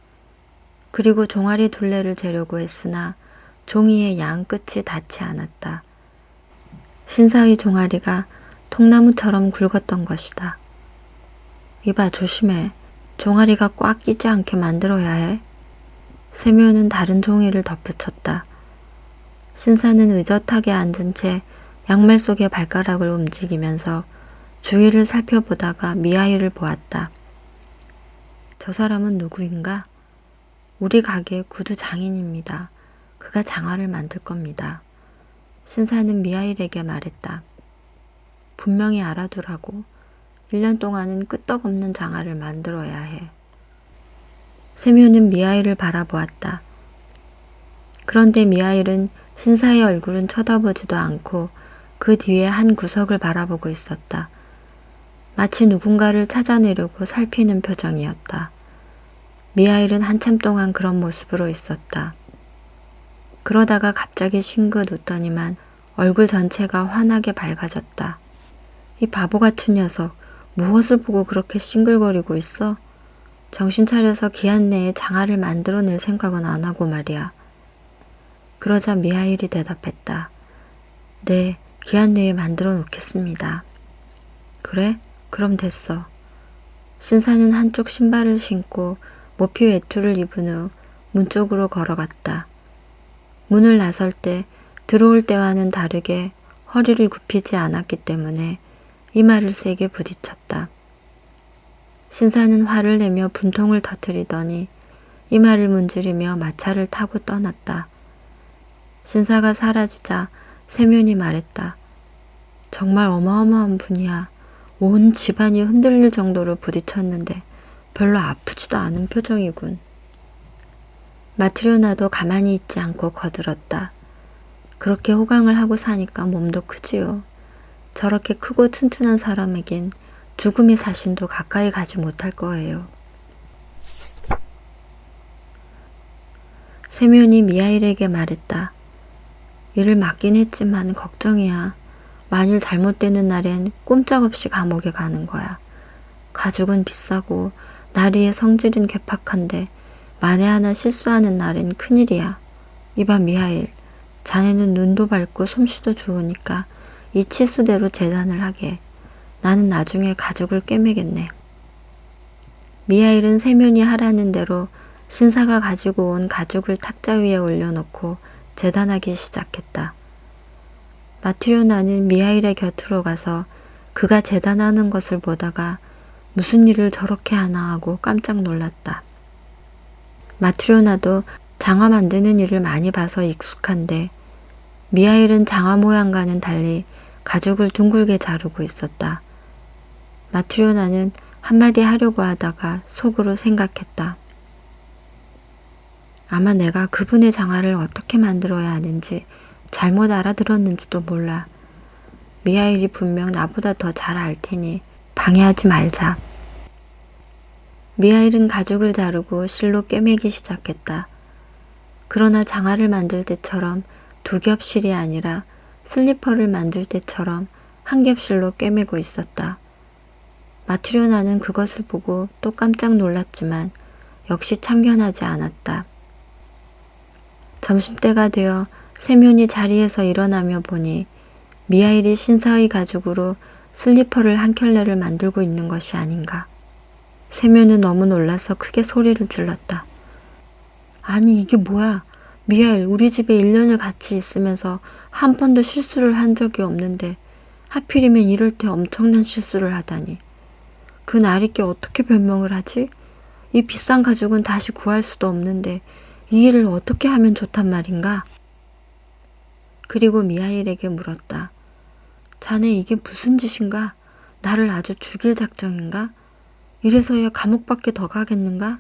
그리고 종아리 둘레를 재려고 했으나 종이의 양 끝이 닿지 않았다. 신사의 종아리가 통나무처럼 굵었던 것이다. 이봐 조심해. 종아리가 꽉 끼지 않게 만들어야 해. 세묘는 다른 종이를 덧붙였다. 신사는 의젓하게 앉은 채 양말 속의 발가락을 움직이면서 주위를 살펴보다가 미하일을 보았다. 저 사람은 누구인가? 우리 가게 구두 장인입니다. 그가 장화를 만들 겁니다. 신사는 미하일에게 말했다. 분명히 알아두라고. 1년 동안은 끄떡없는 장화를 만들어야 해. 세묘는 미하일을 바라보았다. 그런데 미하일은 신사의 얼굴은 쳐다보지도 않고 그 뒤에 한 구석을 바라보고 있었다. 마치 누군가를 찾아내려고 살피는 표정이었다. 미하일은 한참 동안 그런 모습으로 있었다. 그러다가 갑자기 싱긋 웃더니만 얼굴 전체가 환하게 밝아졌다. 이 바보 같은 녀석, 무엇을 보고 그렇게 싱글거리고 있어? 정신 차려서 기한 내에 장화를 만들어낼 생각은 안 하고 말이야. 그러자 미하일이 대답했다. 네, 기한 내에 만들어 놓겠습니다. 그래? 그럼 됐어. 신사는 한쪽 신발을 신고 모피 외투를 입은 후 문 쪽으로 걸어갔다. 문을 나설 때 들어올 때와는 다르게 허리를 굽히지 않았기 때문에 이마를 세게 부딪혔다. 신사는 화를 내며 분통을 터뜨리더니 이마를 문지르며 마차를 타고 떠났다. 신사가 사라지자 세면이 말했다. 정말 어마어마한 분이야. 온 집안이 흔들릴 정도로 부딪혔는데 별로 아프지도 않은 표정이군. 마트료나도 가만히 있지 않고 거들었다. 그렇게 호강을 하고 사니까 몸도 크지요. 저렇게 크고 튼튼한 사람에겐 죽음의 사신도 가까이 가지 못할 거예요. 세면이 미하일에게 말했다. 일을 맡긴 했지만 걱정이야. 만일 잘못되는 날엔 꼼짝없이 감옥에 가는 거야. 가죽은 비싸고 나리의 성질은 괴팍한데 만에 하나 실수하는 날엔 큰일이야. 이봐 미하일, 자네는 눈도 밝고 솜씨도 좋으니까 이 치수대로 재단을 하게. 나는 나중에 가죽을 꿰매겠네. 미하일은 세면이 하라는 대로 신사가 가지고 온 가죽을 탁자 위에 올려놓고 재단하기 시작했다. 마트료나는 미하일의 곁으로 가서 그가 재단하는 것을 보다가 무슨 일을 저렇게 하나 하고 깜짝 놀랐다. 마트료나도 장화 만드는 일을 많이 봐서 익숙한데 미하일은 장화 모양과는 달리 가죽을 둥글게 자르고 있었다. 마트리오나는 한마디 하려고 하다가 속으로 생각했다. 아마 내가 그분의 장화를 어떻게 만들어야 하는지 잘못 알아들었는지도 몰라. 미하일이 분명 나보다 더 잘 알 테니 방해하지 말자. 미하일은 가죽을 자르고 실로 꿰매기 시작했다. 그러나 장화를 만들 때처럼 두 겹실이 아니라 슬리퍼를 만들 때처럼 한 겹실로 꿰매고 있었다. 마트리오나는 그것을 보고 또 깜짝 놀랐지만 역시 참견하지 않았다. 점심때가 되어 세면이 자리에서 일어나며 보니 미하일이 신사의 가죽으로 슬리퍼를 한 켤레를 만들고 있는 것이 아닌가. 세면은 너무 놀라서 크게 소리를 질렀다. 아니 이게 뭐야? 미하일, 우리 집에 1년을 같이 있으면서 한 번도 실수를 한 적이 없는데 하필이면 이럴 때 엄청난 실수를 하다니. 그 나리께 어떻게 변명을 하지? 이 비싼 가죽은 다시 구할 수도 없는데 이 일을 어떻게 하면 좋단 말인가? 그리고 미하일에게 물었다. 자네 이게 무슨 짓인가? 나를 아주 죽일 작정인가? 이래서야 감옥밖에 더 가겠는가?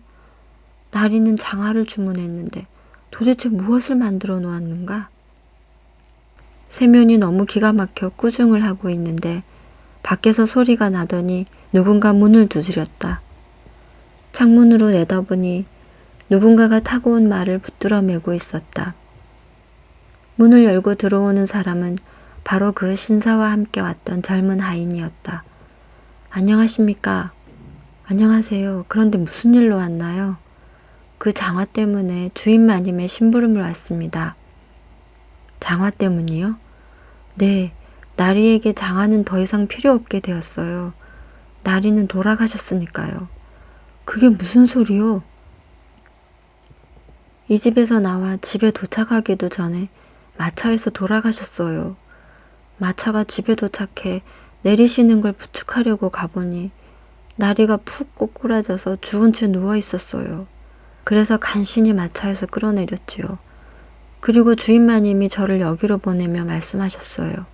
나리는 장화를 주문했는데 도대체 무엇을 만들어 놓았는가? 세면이 너무 기가 막혀 꾸중을 하고 있는데 밖에서 소리가 나더니 누군가 문을 두드렸다. 창문으로 내다보니 누군가가 타고 온 말을 붙들어 메고 있었다. 문을 열고 들어오는 사람은 바로 그 신사와 함께 왔던 젊은 하인이었다. 안녕하십니까? 안녕하세요. 그런데 무슨 일로 왔나요? 그 장화 때문에 주인 마님의 심부름을 왔습니다. 장화 때문이요? 네, 나리에게 장화는 더 이상 필요 없게 되었어요. 나리는 돌아가셨으니까요. 그게 무슨 소리요? 이 집에서 나와 집에 도착하기도 전에 마차에서 돌아가셨어요. 마차가 집에 도착해 내리시는 걸 부축하려고 가보니 나리가 푹 꼬꾸라져서 죽은 채 누워 있었어요. 그래서 간신히 마차에서 끌어내렸지요. 그리고 주인마님이 저를 여기로 보내며 말씀하셨어요.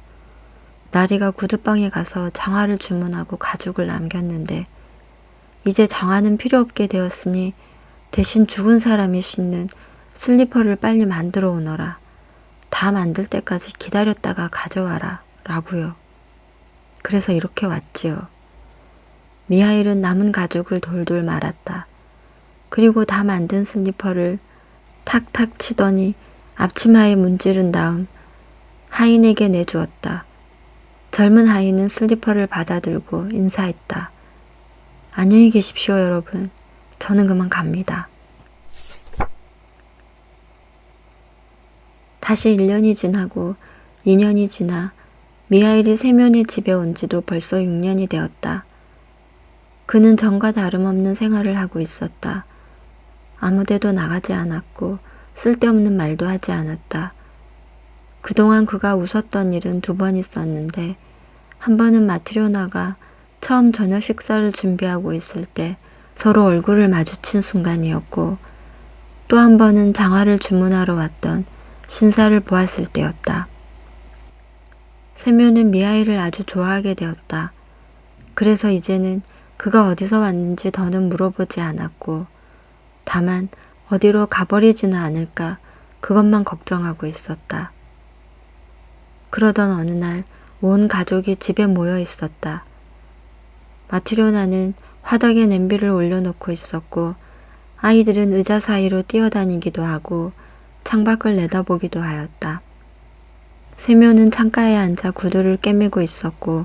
나리가 구두방에 가서 장화를 주문하고 가죽을 남겼는데 이제 장화는 필요 없게 되었으니 대신 죽은 사람이 신는 슬리퍼를 빨리 만들어 오너라. 다 만들 때까지 기다렸다가 가져와라. 라고요. 그래서 이렇게 왔지요. 미하일은 남은 가죽을 돌돌 말았다. 그리고 다 만든 슬리퍼를 탁탁 치더니 앞치마에 문지른 다음 하인에게 내주었다. 젊은 하인은 슬리퍼를 받아들고 인사했다. 안녕히 계십시오, 여러분. 저는 그만 갑니다. 다시 1년이 지나고 2년이 지나 미하일이 세면의 집에 온 지도 벌써 6년이 되었다. 그는 전과 다름없는 생활을 하고 있었다. 아무데도 나가지 않았고 쓸데없는 말도 하지 않았다. 그동안 그가 웃었던 일은 2번 있었는데 한 번은 마트리오나가 처음 저녁 식사를 준비하고 있을 때 서로 얼굴을 마주친 순간이었고 또 한 번은 장화를 주문하러 왔던 신사를 보았을 때였다. 세면은 미하일을 아주 좋아하게 되었다. 그래서 이제는 그가 어디서 왔는지 더는 물어보지 않았고 다만 어디로 가버리지는 않을까 그것만 걱정하고 있었다. 그러던 어느 날 온 가족이 집에 모여 있었다. 마트리오나는 화덕에 냄비를 올려놓고 있었고 아이들은 의자 사이로 뛰어다니기도 하고 창밖을 내다보기도 하였다. 세면은 창가에 앉아 구두를 꿰매고 있었고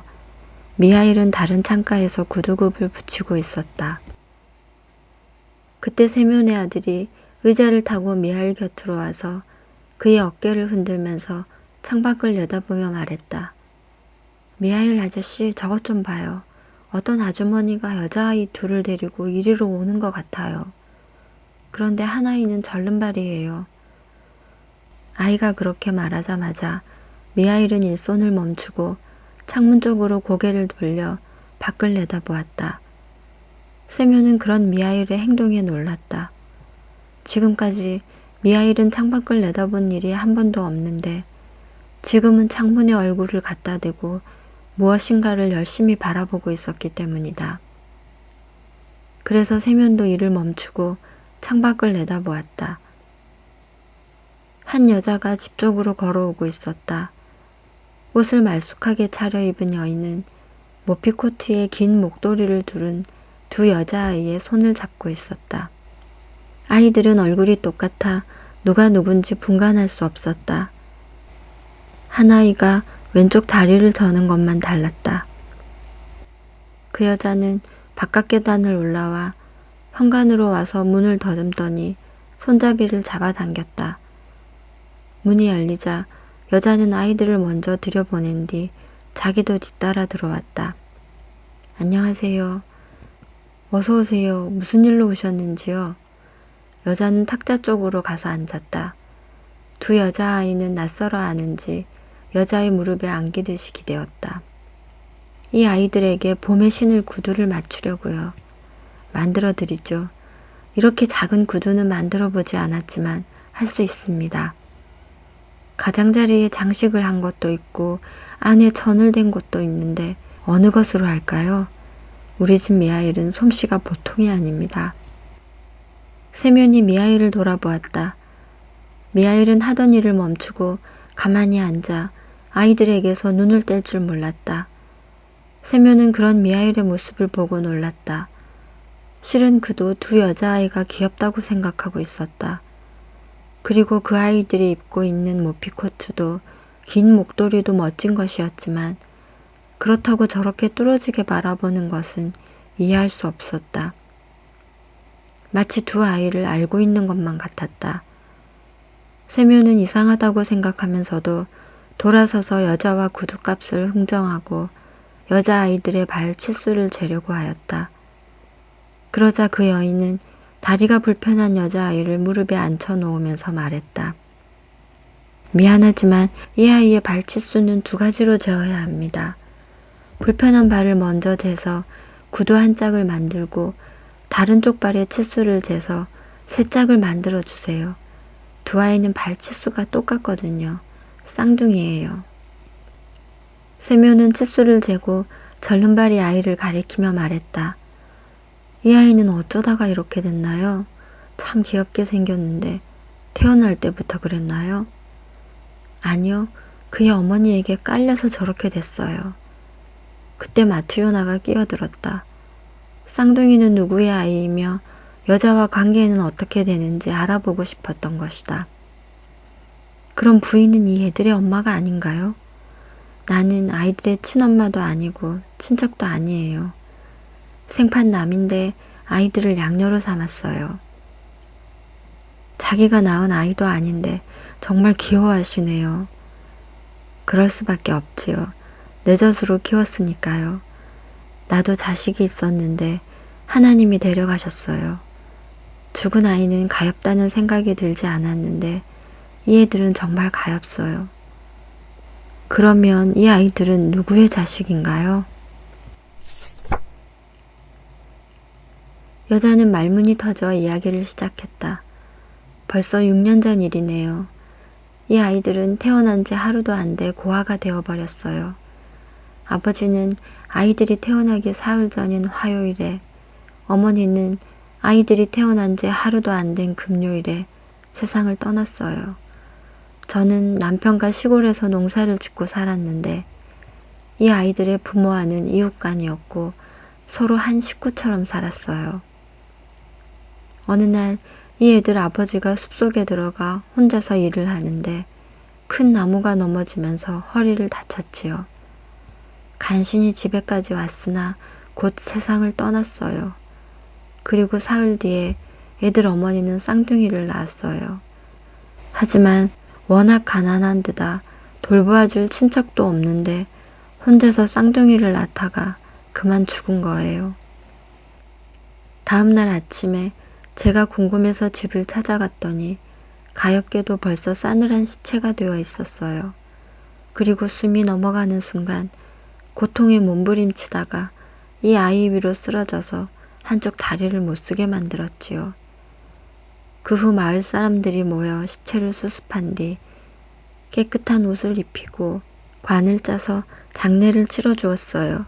미하일은 다른 창가에서 구두굽을 붙이고 있었다. 그때 세면의 아들이 의자를 타고 미하일 곁으로 와서 그의 어깨를 흔들면서 창밖을 내다보며 말했다. 미하일 아저씨, 저것 좀 봐요. 어떤 아주머니가 여자아이 2을 데리고 이리로 오는 것 같아요. 그런데 한 아이는 절름발이에요. 아이가 그렇게 말하자마자 미하일은 일손을 멈추고 창문 쪽으로 고개를 돌려 밖을 내다보았다. 세면은 그런 미하일의 행동에 놀랐다. 지금까지 미하일은 창밖을 내다본 일이 한 번도 없는데 지금은 창문에 얼굴을 갖다 대고 무엇인가를 열심히 바라보고 있었기 때문이다. 그래서 세면도 일을 멈추고 창밖을 내다보았다. 한 여자가 집 쪽으로 걸어오고 있었다. 옷을 말쑥하게 차려입은 여인은 모피 코트에 긴 목도리를 두른 두 여자아이의 손을 잡고 있었다. 아이들은 얼굴이 똑같아 누가 누군지 분간할 수 없었다. 한 아이가 왼쪽 다리를 저는 것만 달랐다. 그 여자는 바깥 계단을 올라와 현관으로 와서 문을 더듬더니 손잡이를 잡아당겼다. 문이 열리자 여자는 아이들을 먼저 들여보낸 뒤 자기도 뒤따라 들어왔다. 안녕하세요. 어서 오세요. 무슨 일로 오셨는지요? 여자는 탁자 쪽으로 가서 앉았다. 두 여자아이는 낯설어 하는지 여자의 무릎에 안기듯이 기대었다. 이 아이들에게 봄에 신을 구두를 맞추려고요. 만들어 드리죠. 이렇게 작은 구두는 만들어 보지 않았지만 할 수 있습니다. 가장자리에 장식을 한 것도 있고 안에 천을 댄 것도 있는데 어느 것으로 할까요? 우리 집 미아일은 솜씨가 보통이 아닙니다. 세면이 미아일을 돌아보았다. 미아일은 하던 일을 멈추고 가만히 앉아 아이들에게서 눈을 뗄 줄 몰랐다. 세면은 그런 미아일의 모습을 보고 놀랐다. 실은 그도 두 여자아이가 귀엽다고 생각하고 있었다. 그리고 그 아이들이 입고 있는 모피 코트도 긴 목도리도 멋진 것이었지만 그렇다고 저렇게 뚫어지게 바라보는 것은 이해할 수 없었다. 마치 두 아이를 알고 있는 것만 같았다. 세면은 이상하다고 생각하면서도 돌아서서 여자와 구두값을 흥정하고 여자아이들의 발 치수를 재려고 하였다. 그러자 그 여인은 다리가 불편한 여자아이를 무릎에 앉혀놓으면서 말했다. 미안하지만 이 아이의 발 치수는 두 가지로 재어야 합니다. 불편한 발을 먼저 재서 구두 한 짝을 만들고 다른 쪽 발의 치수를 재서 세 짝을 만들어 주세요. 두 아이는 발 치수가 똑같거든요. 쌍둥이에요. 세묘는 치수를 재고 절름발이 아이를 가리키며 말했다. 이 아이는 어쩌다가 이렇게 됐나요? 참 귀엽게 생겼는데 태어날 때부터 그랬나요? 아니요. 그의 어머니에게 깔려서 저렇게 됐어요. 그때 마트요나가 끼어들었다. 쌍둥이는 누구의 아이이며 여자와 관계는 어떻게 되는지 알아보고 싶었던 것이다. 그럼 부인은 이 애들의 엄마가 아닌가요? 나는 아이들의 친엄마도 아니고 친척도 아니에요. 생판 남인데 아이들을 양녀로 삼았어요. 자기가 낳은 아이도 아닌데 정말 귀여워하시네요. 그럴 수밖에 없지요. 내 젖으로 키웠으니까요. 나도 자식이 있었는데 하나님이 데려가셨어요. 죽은 아이는 가엾다는 생각이 들지 않았는데 이 애들은 정말 가엾어요. 그러면 이 아이들은 누구의 자식인가요? 여자는 말문이 터져 이야기를 시작했다. 벌써 6년 전 일이네요. 이 아이들은 태어난 지 하루도 안 돼 고아가 되어버렸어요. 아버지는 아이들이 태어나기 사흘 전인 화요일에, 어머니는 아이들이 태어난 지 하루도 안 된 금요일에 세상을 떠났어요. 저는 남편과 시골에서 농사를 짓고 살았는데 이 아이들의 부모와는 이웃간이었고 서로 한 식구처럼 살았어요. 어느 날 이 애들 아버지가 숲속에 들어가 혼자서 일을 하는데 큰 나무가 넘어지면서 허리를 다쳤지요. 간신히 집에까지 왔으나 곧 세상을 떠났어요. 그리고 사흘 뒤에 애들 어머니는 쌍둥이를 낳았어요. 하지만 워낙 가난한 데다 돌보아줄 친척도 없는데 혼자서 쌍둥이를 낳다가 그만 죽은 거예요. 다음 날 아침에 제가 궁금해서 집을 찾아갔더니 가엾게도 벌써 싸늘한 시체가 되어 있었어요. 그리고 숨이 넘어가는 순간 고통에 몸부림치다가 이 아이 위로 쓰러져서 한쪽 다리를 못쓰게 만들었지요. 그 후 마을 사람들이 모여 시체를 수습한 뒤 깨끗한 옷을 입히고 관을 짜서 장례를 치러 주었어요.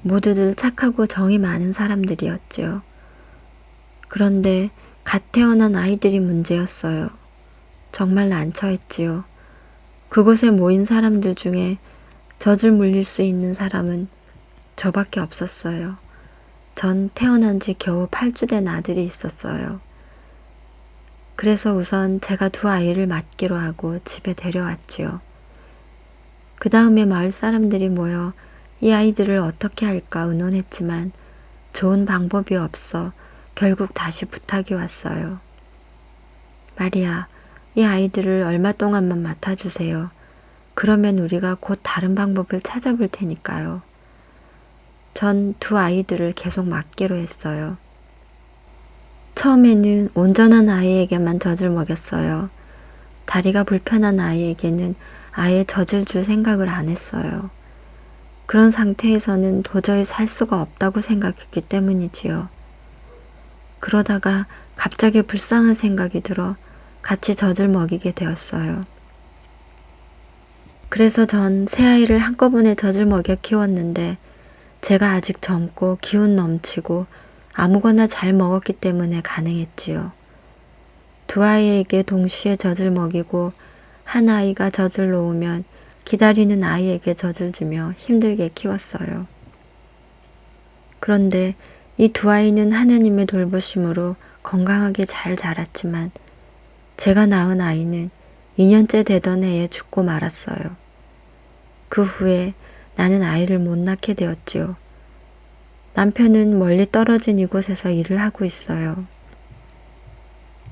모두들 착하고 정이 많은 사람들이었지요. 그런데 갓 태어난 아이들이 문제였어요. 정말 난처했지요. 그곳에 모인 사람들 중에 젖을 물릴 수 있는 사람은 저밖에 없었어요. 전 태어난 지 겨우 8주 된 아들이 있었어요. 그래서 우선 제가 두 아이를 맡기로 하고 집에 데려왔지요. 그 다음에 마을 사람들이 모여 이 아이들을 어떻게 할까 의논했지만 좋은 방법이 없어 결국 다시 부탁이 왔어요. 마리아, 이 아이들을 얼마 동안만 맡아주세요. 그러면 우리가 곧 다른 방법을 찾아볼 테니까요. 전 두 아이들을 계속 맡기로 했어요. 처음에는 온전한 아이에게만 젖을 먹였어요. 다리가 불편한 아이에게는 아예 젖을 줄 생각을 안 했어요. 그런 상태에서는 도저히 살 수가 없다고 생각했기 때문이지요. 그러다가 갑자기 불쌍한 생각이 들어 같이 젖을 먹이게 되었어요. 그래서 전 새 아이를 한꺼번에 젖을 먹여 키웠는데 제가 아직 젊고 기운 넘치고 아무거나 잘 먹었기 때문에 가능했지요. 두 아이에게 동시에 젖을 먹이고 한 아이가 젖을 놓으면 기다리는 아이에게 젖을 주며 힘들게 키웠어요. 그런데 이 두 아이는 하느님의 돌보심으로 건강하게 잘 자랐지만 제가 낳은 아이는 2년째 되던 해에 죽고 말았어요. 그 후에 나는 아이를 못 낳게 되었지요. 남편은 멀리 떨어진 이곳에서 일을 하고 있어요.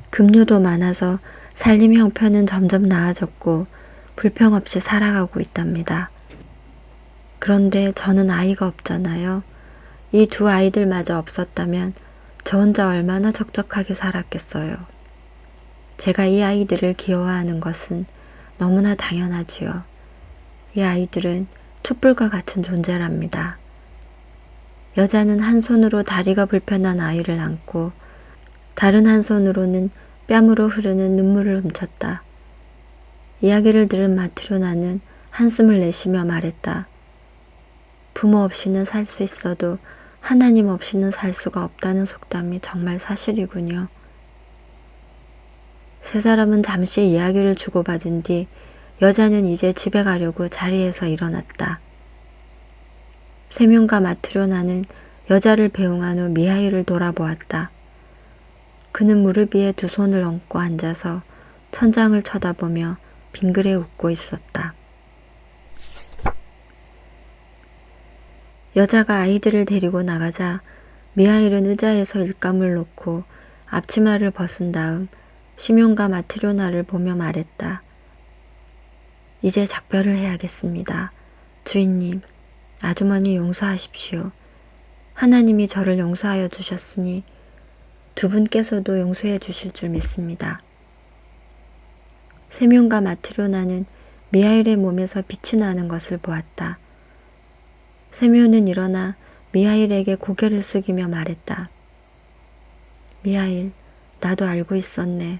급료도 많아서 살림 형편은 점점 나아졌고 불평 없이 살아가고 있답니다. 그런데 저는 아이가 없잖아요. 이 두 아이들마저 없었다면 저 혼자 얼마나 적적하게 살았겠어요. 제가 이 아이들을 귀여워하는 것은 너무나 당연하지요. 이 아이들은 촛불과 같은 존재랍니다. 여자는 한 손으로 다리가 불편한 아이를 안고 다른 한 손으로는 뺨으로 흐르는 눈물을 훔쳤다. 이야기를 들은 마트로나는 한숨을 내쉬며 말했다. 부모 없이는 살 수 있어도 하나님 없이는 살 수가 없다는 속담이 정말 사실이군요. 세 사람은 잠시 이야기를 주고받은 뒤 여자는 이제 집에 가려고 자리에서 일어났다. 세뮨과 마트로나는 여자를 배웅한 후 미하일을 돌아보았다. 그는 무릎 위에 두 손을 얹고 앉아서 천장을 쳐다보며 빙그레 웃고 있었다. 여자가 아이들을 데리고 나가자 미하일은 의자에서 일감을 놓고 앞치마를 벗은 다음 시몬과 마트로나를 보며 말했다. 이제 작별을 해야겠습니다. 주인님, 아주머니 용서하십시오. 하나님이 저를 용서하여 주셨으니 두 분께서도 용서해 주실 줄 믿습니다. 세뮨과 마트로나는 미하일의 몸에서 빛이 나는 것을 보았다. 세뮨은 일어나 미하일에게 고개를 숙이며 말했다. 미하일, 나도 알고 있었네.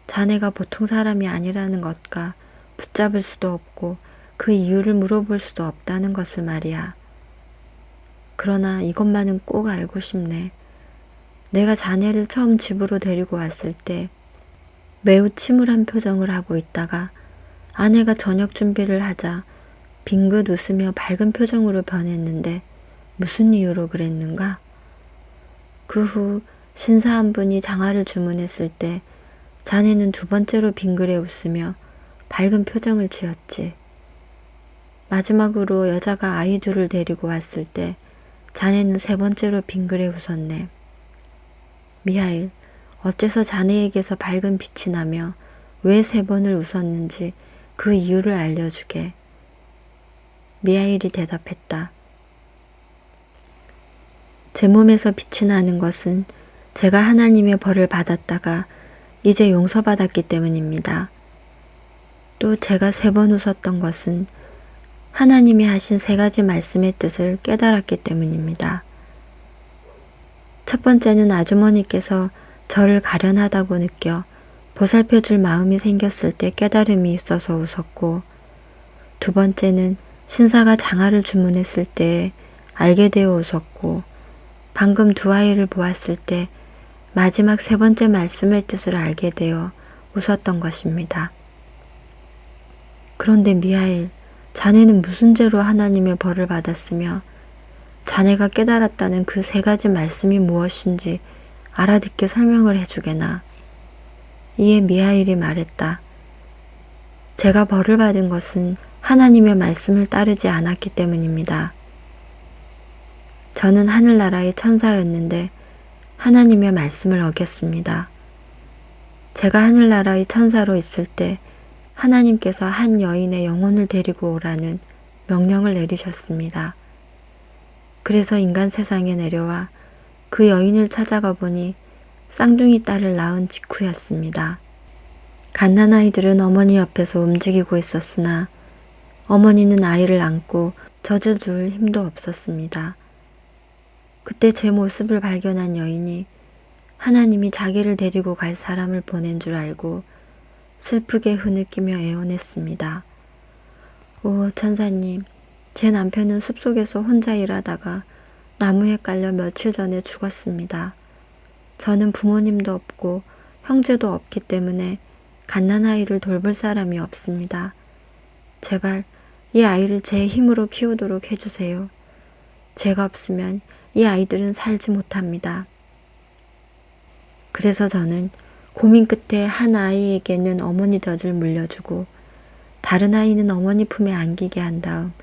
자네가 보통 사람이 아니라는 것과 붙잡을 수도 없고 그 이유를 물어볼 수도 없다는 것을 말이야. 그러나 이것만은 꼭 알고 싶네. 내가 자네를 처음 집으로 데리고 왔을 때 매우 침울한 표정을 하고 있다가 아내가 저녁 준비를 하자 빙긋 웃으며 밝은 표정으로 변했는데 무슨 이유로 그랬는가? 그 후 신사 한 분이 장화를 주문했을 때 자네는 두 번째로 빙그레 웃으며 밝은 표정을 지었지. 마지막으로 여자가 아이 둘을 데리고 왔을 때 자네는 세 번째로 빙그레 웃었네. 미하일, 어째서 자네에게서 밝은 빛이 나며 왜 세 번을 웃었는지 그 이유를 알려주게. 미하일이 대답했다. 제 몸에서 빛이 나는 것은 제가 하나님의 벌을 받았다가 이제 용서받았기 때문입니다. 또 제가 세 번 웃었던 것은 하나님이 하신 세 가지 말씀의 뜻을 깨달았기 때문입니다. 첫 번째는 아주머니께서 저를 가련하다고 느껴 보살펴 줄 마음이 생겼을 때 깨달음이 있어서 웃었고, 두 번째는 신사가 장화를 주문했을 때 알게 되어 웃었고, 방금 두 아이를 보았을 때 마지막 세 번째 말씀의 뜻을 알게 되어 웃었던 것입니다. 그런데 미하일, 자네는 무슨 죄로 하나님의 벌을 받았으며 자네가 깨달았다는 그 세 가지 말씀이 무엇인지 알아듣게 설명을 해주게나. 이에 미하일이 말했다. 제가 벌을 받은 것은 하나님의 말씀을 따르지 않았기 때문입니다. 저는 하늘나라의 천사였는데 하나님의 말씀을 어겼습니다. 제가 하늘나라의 천사로 있을 때 하나님께서 한 여인의 영혼을 데리고 오라는 명령을 내리셨습니다. 그래서 인간 세상에 내려와 그 여인을 찾아가 보니 쌍둥이 딸을 낳은 직후였습니다. 갓난아이들은 어머니 옆에서 움직이고 있었으나 어머니는 아이를 안고 젖어줄 힘도 없었습니다. 그때 제 모습을 발견한 여인이 하나님이 자기를 데리고 갈 사람을 보낸 줄 알고 슬프게 흐느끼며 애원했습니다. 오, 천사님, 제 남편은 숲속에서 혼자 일하다가 나무에 깔려 며칠 전에 죽었습니다. 저는 부모님도 없고 형제도 없기 때문에 갓난아이를 돌볼 사람이 없습니다. 제발 이 아이를 제 힘으로 키우도록 해주세요. 제가 없으면 이 아이들은 살지 못합니다. 그래서 저는 고민 끝에 한 아이에게는 어머니 젖을 물려주고 다른 아이는 어머니 품에 안기게 한 다음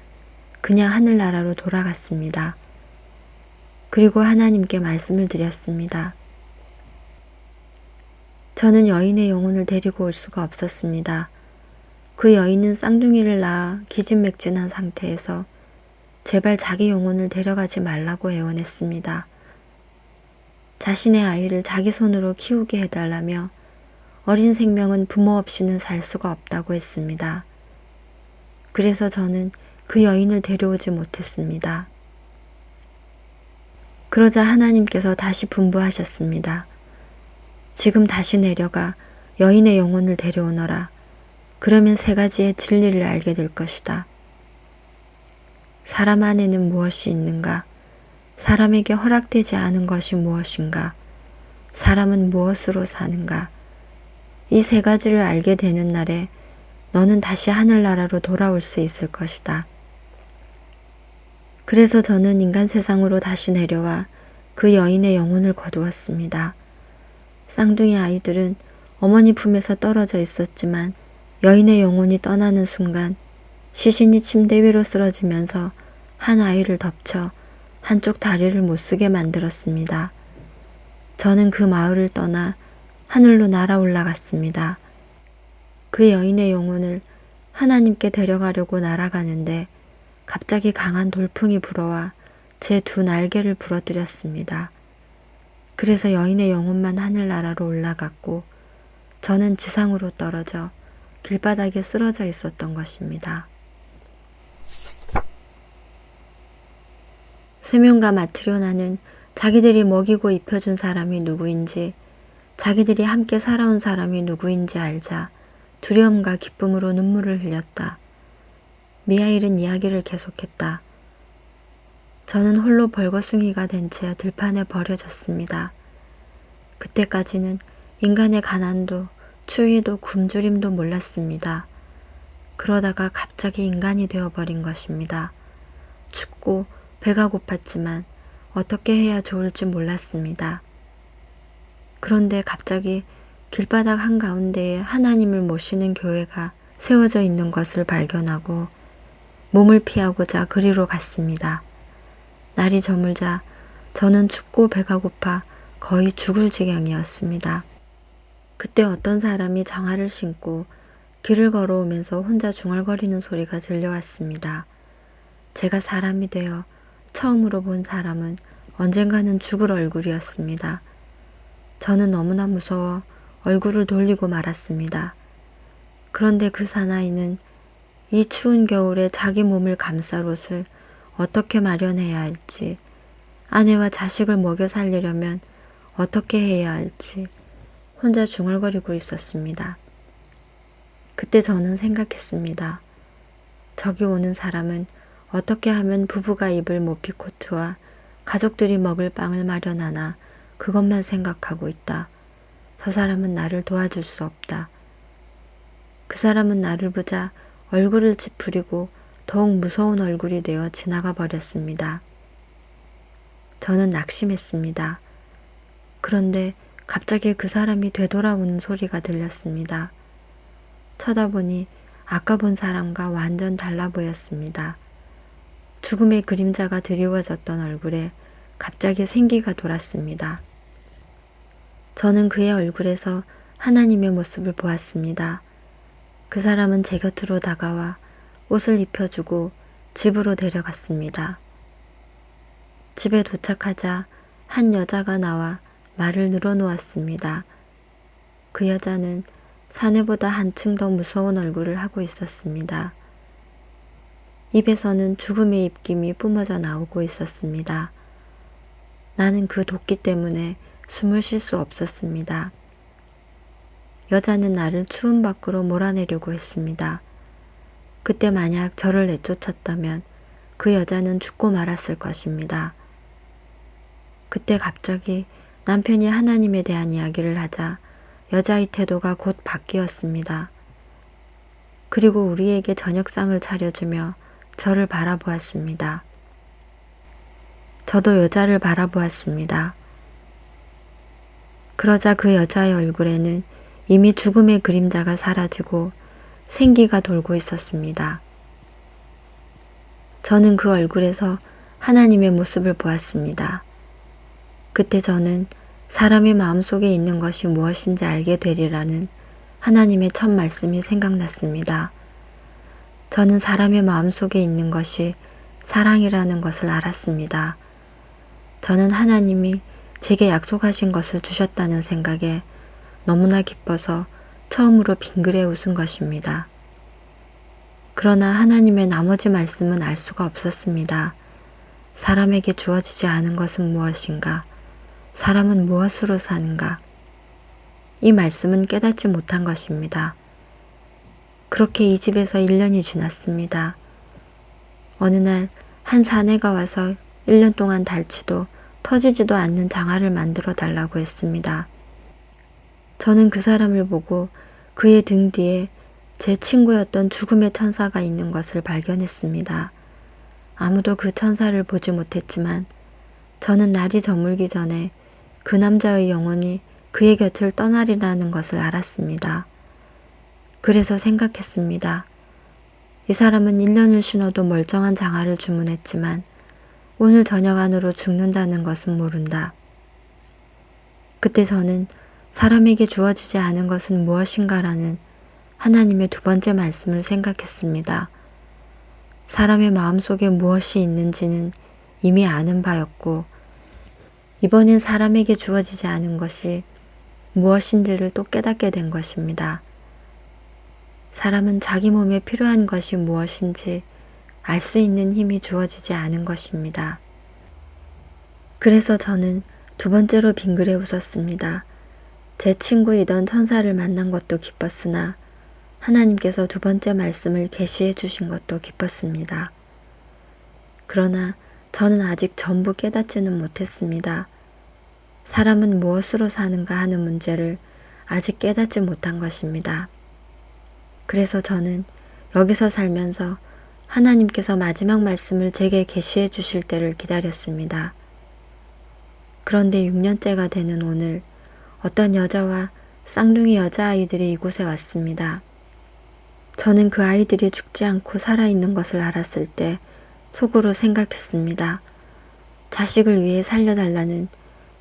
그냥 하늘나라로 돌아갔습니다. 그리고 하나님께 말씀을 드렸습니다. 저는 여인의 영혼을 데리고 올 수가 없었습니다. 그 여인은 쌍둥이를 낳아 기진맥진한 상태에서 제발 자기 영혼을 데려가지 말라고 애원했습니다. 자신의 아이를 자기 손으로 키우게 해달라며 어린 생명은 부모 없이는 살 수가 없다고 했습니다. 그래서 저는 그 여인을 데려오지 못했습니다. 그러자 하나님께서 다시 분부하셨습니다. 지금 다시 내려가 여인의 영혼을 데려오너라. 그러면 세 가지의 진리를 알게 될 것이다. 사람 안에는 무엇이 있는가? 사람에게 허락되지 않은 것이 무엇인가? 사람은 무엇으로 사는가? 이 세 가지를 알게 되는 날에 너는 다시 하늘나라로 돌아올 수 있을 것이다. 그래서 저는 인간 세상으로 다시 내려와 그 여인의 영혼을 거두었습니다. 쌍둥이 아이들은 어머니 품에서 떨어져 있었지만 여인의 영혼이 떠나는 순간 시신이 침대 위로 쓰러지면서 한 아이를 덮쳐 한쪽 다리를 못 쓰게 만들었습니다. 저는 그 마을을 떠나 하늘로 날아 올라갔습니다. 그 여인의 영혼을 하나님께 데려가려고 날아가는데 갑자기 강한 돌풍이 불어와 제 두 날개를 부러뜨렸습니다. 그래서 여인의 영혼만 하늘나라로 올라갔고 저는 지상으로 떨어져 길바닥에 쓰러져 있었던 것입니다. 세면과 마트료나는 자기들이 먹이고 입혀준 사람이 누구인지, 자기들이 함께 살아온 사람이 누구인지 알자 두려움과 기쁨으로 눈물을 흘렸다. 미하일은 이야기를 계속했다. 저는 홀로 벌거숭이가 된 채 들판에 버려졌습니다. 그때까지는 인간의 가난도 추위도 굶주림도 몰랐습니다. 그러다가 갑자기 인간이 되어버린 것입니다. 춥고 배가 고팠지만 어떻게 해야 좋을지 몰랐습니다. 그런데 갑자기 길바닥 한가운데에 하나님을 모시는 교회가 세워져 있는 것을 발견하고 몸을 피하고자 그리로 갔습니다. 날이 저물자 저는 춥고 배가 고파 거의 죽을 지경이었습니다. 그때 어떤 사람이 장화를 신고 길을 걸어오면서 혼자 중얼거리는 소리가 들려왔습니다. 제가 사람이 되어 처음으로 본 사람은 언젠가는 죽을 얼굴이었습니다. 저는 너무나 무서워 얼굴을 돌리고 말았습니다. 그런데 그 사나이는 이 추운 겨울에 자기 몸을 감쌀 옷을 어떻게 마련해야 할지, 아내와 자식을 먹여 살리려면 어떻게 해야 할지 혼자 중얼거리고 있었습니다. 그때 저는 생각했습니다. 저기 오는 사람은 어떻게 하면 부부가 입을 모피코트와 가족들이 먹을 빵을 마련하나 그것만 생각하고 있다. 저 사람은 나를 도와줄 수 없다. 그 사람은 나를 보자 얼굴을 찌푸리고 더욱 무서운 얼굴이 되어 지나가 버렸습니다. 저는 낙심했습니다. 그런데 갑자기 그 사람이 되돌아오는 소리가 들렸습니다. 쳐다보니 아까 본 사람과 완전 달라 보였습니다. 죽음의 그림자가 드리워졌던 얼굴에 갑자기 생기가 돌았습니다. 저는 그의 얼굴에서 하나님의 모습을 보았습니다. 그 사람은 제 곁으로 다가와 옷을 입혀주고 집으로 데려갔습니다. 집에 도착하자 한 여자가 나와 말을 늘어놓았습니다. 그 여자는 사내보다 한층 더 무서운 얼굴을 하고 있었습니다. 입에서는 죽음의 입김이 뿜어져 나오고 있었습니다. 나는 그 도끼 때문에 숨을 쉴 수 없었습니다. 여자는 나를 추운 밖으로 몰아내려고 했습니다. 그때 만약 저를 내쫓았다면 그 여자는 죽고 말았을 것입니다. 그때 갑자기 남편이 하나님에 대한 이야기를 하자 여자의 태도가 곧 바뀌었습니다. 그리고 우리에게 저녁상을 차려주며 저를 바라보았습니다. 저도 여자를 바라보았습니다. 그러자 그 여자의 얼굴에는 이미 죽음의 그림자가 사라지고 생기가 돌고 있었습니다. 저는 그 얼굴에서 하나님의 모습을 보았습니다. 그때 저는 사람의 마음속에 있는 것이 무엇인지 알게 되리라는 하나님의 첫 말씀이 생각났습니다. 저는 사람의 마음속에 있는 것이 사랑이라는 것을 알았습니다. 저는 하나님이 제게 약속하신 것을 주셨다는 생각에 너무나 기뻐서 처음으로 빙그레 웃은 것입니다. 그러나 하나님의 나머지 말씀은 알 수가 없었습니다. 사람에게 주어지지 않은 것은 무엇인가? 사람은 무엇으로 사는가? 이 말씀은 깨닫지 못한 것입니다. 그렇게 이 집에서 1년이 지났습니다. 어느 날 한 사내가 와서 1년 동안 닳지도 터지지도 않는 장화를 만들어 달라고 했습니다. 저는 그 사람을 보고 그의 등 뒤에 제 친구였던 죽음의 천사가 있는 것을 발견했습니다. 아무도 그 천사를 보지 못했지만 저는 날이 저물기 전에 그 남자의 영혼이 그의 곁을 떠나리라는 것을 알았습니다. 그래서 생각했습니다. 이 사람은 1년을 신어도 멀쩡한 장화를 주문했지만 오늘 저녁 안으로 죽는다는 것은 모른다. 그때 저는 사람에게 주어지지 않은 것은 무엇인가라는 하나님의 두 번째 말씀을 생각했습니다. 사람의 마음속에 무엇이 있는지는 이미 아는 바였고 이번엔 사람에게 주어지지 않은 것이 무엇인지를 또 깨닫게 된 것입니다. 사람은 자기 몸에 필요한 것이 무엇인지 알 수 있는 힘이 주어지지 않은 것입니다. 그래서 저는 두 번째로 빙그레 웃었습니다. 제 친구이던 천사를 만난 것도 기뻤으나 하나님께서 두 번째 말씀을 계시해 주신 것도 기뻤습니다. 그러나 저는 아직 전부 깨닫지는 못했습니다. 사람은 무엇으로 사는가 하는 문제를 아직 깨닫지 못한 것입니다. 그래서 저는 여기서 살면서 하나님께서 마지막 말씀을 제게 계시해 주실 때를 기다렸습니다. 그런데 6년째가 되는 오늘 어떤 여자와 쌍둥이 여자아이들이 이곳에 왔습니다. 저는 그 아이들이 죽지 않고 살아있는 것을 알았을 때 속으로 생각했습니다. 자식을 위해 살려달라는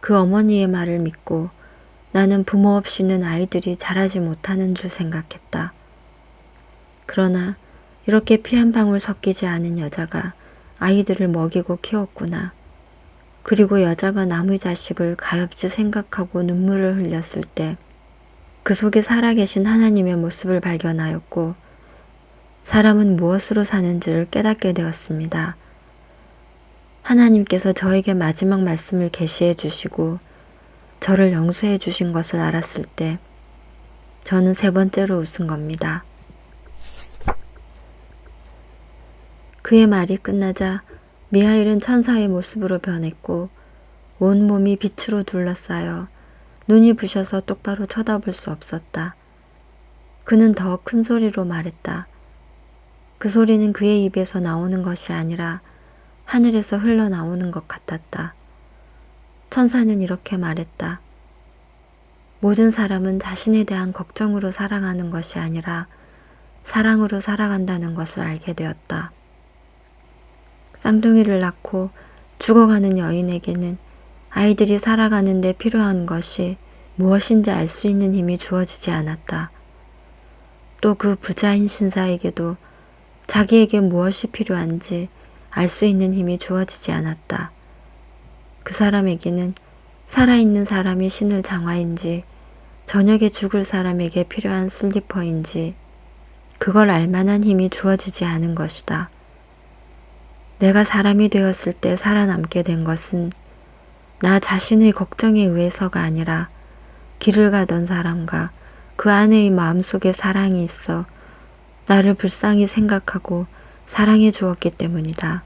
그 어머니의 말을 믿고 나는 부모 없이는 아이들이 자라지 못하는 줄 생각했다. 그러나 이렇게 피 한 방울 섞이지 않은 여자가 아이들을 먹이고 키웠구나. 그리고 여자가 남의 자식을 가엾이 생각하고 눈물을 흘렸을 때 그 속에 살아계신 하나님의 모습을 발견하였고 사람은 무엇으로 사는지를 깨닫게 되었습니다. 하나님께서 저에게 마지막 말씀을 계시해 주시고 저를 용서해 주신 것을 알았을 때 저는 세 번째로 웃은 겁니다. 그의 말이 끝나자 미하일은 천사의 모습으로 변했고 온몸이 빛으로 둘러싸여 눈이 부셔서 똑바로 쳐다볼 수 없었다. 그는 더 큰 소리로 말했다. 그 소리는 그의 입에서 나오는 것이 아니라 하늘에서 흘러나오는 것 같았다. 천사는 이렇게 말했다. 모든 사람은 자신에 대한 걱정으로 살아가는 것이 아니라 사랑으로 살아간다는 것을 알게 되었다. 쌍둥이를 낳고 죽어가는 여인에게는 아이들이 살아가는 데 필요한 것이 무엇인지 알 수 있는 힘이 주어지지 않았다. 또 그 부자인 신사에게도 자기에게 무엇이 필요한지 알 수 있는 힘이 주어지지 않았다. 그 사람에게는 살아있는 사람이 신을 장화인지 저녁에 죽을 사람에게 필요한 슬리퍼인지 그걸 알 만한 힘이 주어지지 않은 것이다. 내가 사람이 되었을 때 살아남게 된 것은 나 자신의 걱정에 의해서가 아니라 길을 가던 사람과 그 아내의 마음속에 사랑이 있어 나를 불쌍히 생각하고 사랑해 주었기 때문이다.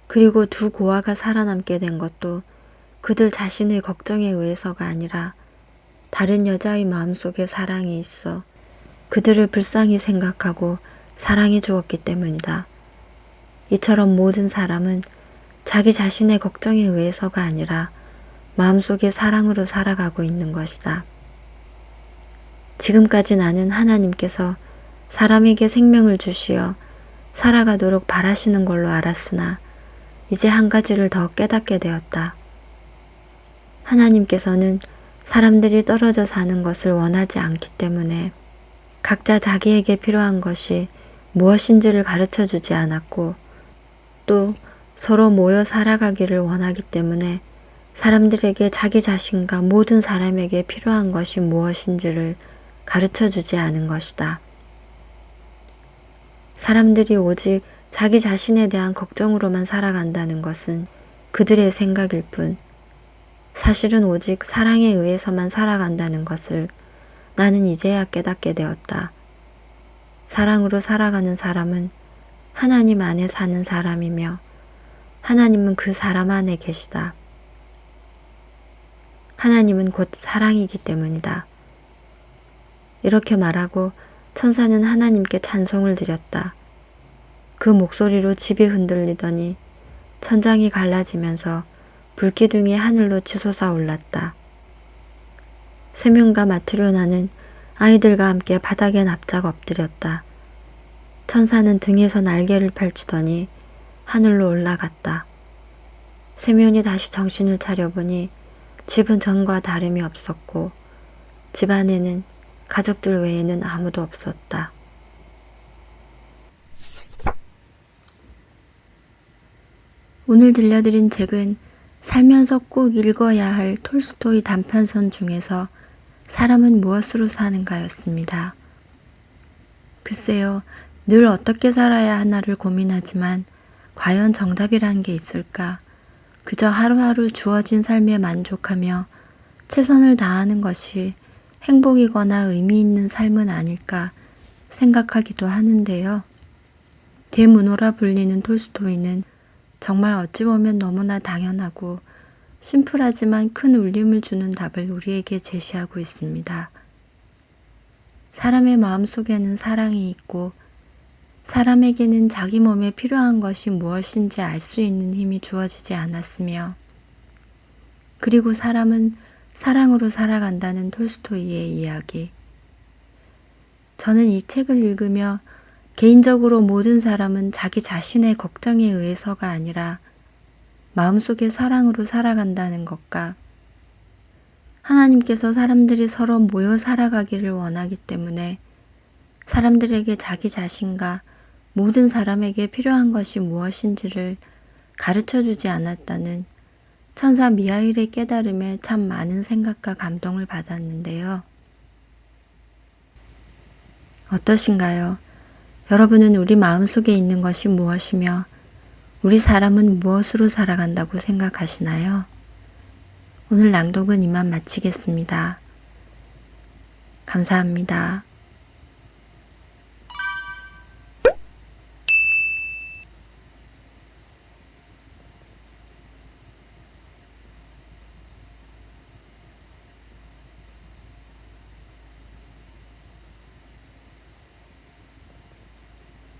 그리고 두 고아가 살아남게 된 것도 그들 자신의 걱정에 의해서가 아니라 다른 여자의 마음속에 사랑이 있어 그들을 불쌍히 생각하고 사랑해 주었기 때문이다. 이처럼 모든 사람은 자기 자신의 걱정에 의해서가 아니라 마음속의 사랑으로 살아가고 있는 것이다. 지금까지 나는 하나님께서 사람에게 생명을 주시어 살아가도록 바라시는 걸로 알았으나 이제 한 가지를 더 깨닫게 되었다. 하나님께서는 사람들이 떨어져 사는 것을 원하지 않기 때문에 각자 자기에게 필요한 것이 무엇인지를 가르쳐 주지 않았고 또 서로 모여 살아가기를 원하기 때문에 사람들에게 자기 자신과 모든 사람에게 필요한 것이 무엇인지를 가르쳐 주지 않은 것이다. 사람들이 오직 자기 자신에 대한 걱정으로만 살아간다는 것은 그들의 생각일 뿐, 사실은 오직 사랑에 의해서만 살아간다는 것을 나는 이제야 깨닫게 되었다. 사랑으로 살아가는 사람은 하나님 안에 사는 사람이며 하나님은 그 사람 안에 계시다. 하나님은 곧 사랑이기 때문이다. 이렇게 말하고 천사는 하나님께 찬송을 드렸다. 그 목소리로 집이 흔들리더니 천장이 갈라지면서 불기둥이 하늘로 치솟아 올랐다. 세면과 마트료나는 아이들과 함께 바닥에 납작 엎드렸다. 천사는 등에서 날개를 펼치더니 하늘로 올라갔다. 세면이 다시 정신을 차려보니 집은 전과 다름이 없었고 집 안에는 가족들 외에는 아무도 없었다. 오늘 들려드린 책은 살면서 꼭 읽어야 할 톨스토이 단편선 중에서 사람은 무엇으로 사는가였습니다. 글쎄요, 늘 어떻게 살아야 하나를 고민하지만 과연 정답이라는 게 있을까? 그저 하루하루 주어진 삶에 만족하며 최선을 다하는 것이 행복이거나 의미 있는 삶은 아닐까 생각하기도 하는데요. 대문호라 불리는 톨스토이는 정말 어찌 보면 너무나 당연하고 심플하지만 큰 울림을 주는 답을 우리에게 제시하고 있습니다. 사람의 마음속에는 사랑이 있고 사람에게는 자기 몸에 필요한 것이 무엇인지 알 수 있는 힘이 주어지지 않았으며 그리고 사람은 사랑으로 살아간다는 톨스토이의 이야기. 저는 이 책을 읽으며 개인적으로 모든 사람은 자기 자신의 걱정에 의해서가 아니라 마음속의 사랑으로 살아간다는 것과 하나님께서 사람들이 서로 모여 살아가기를 원하기 때문에 사람들에게 자기 자신과 모든 사람에게 필요한 것이 무엇인지를 가르쳐 주지 않았다는 천사 미하일의 깨달음에 참 많은 생각과 감동을 받았는데요. 어떠신가요? 여러분은 우리 마음속에 있는 것이 무엇이며 우리 사람은 무엇으로 살아간다고 생각하시나요? 오늘 낭독은 이만 마치겠습니다. 감사합니다.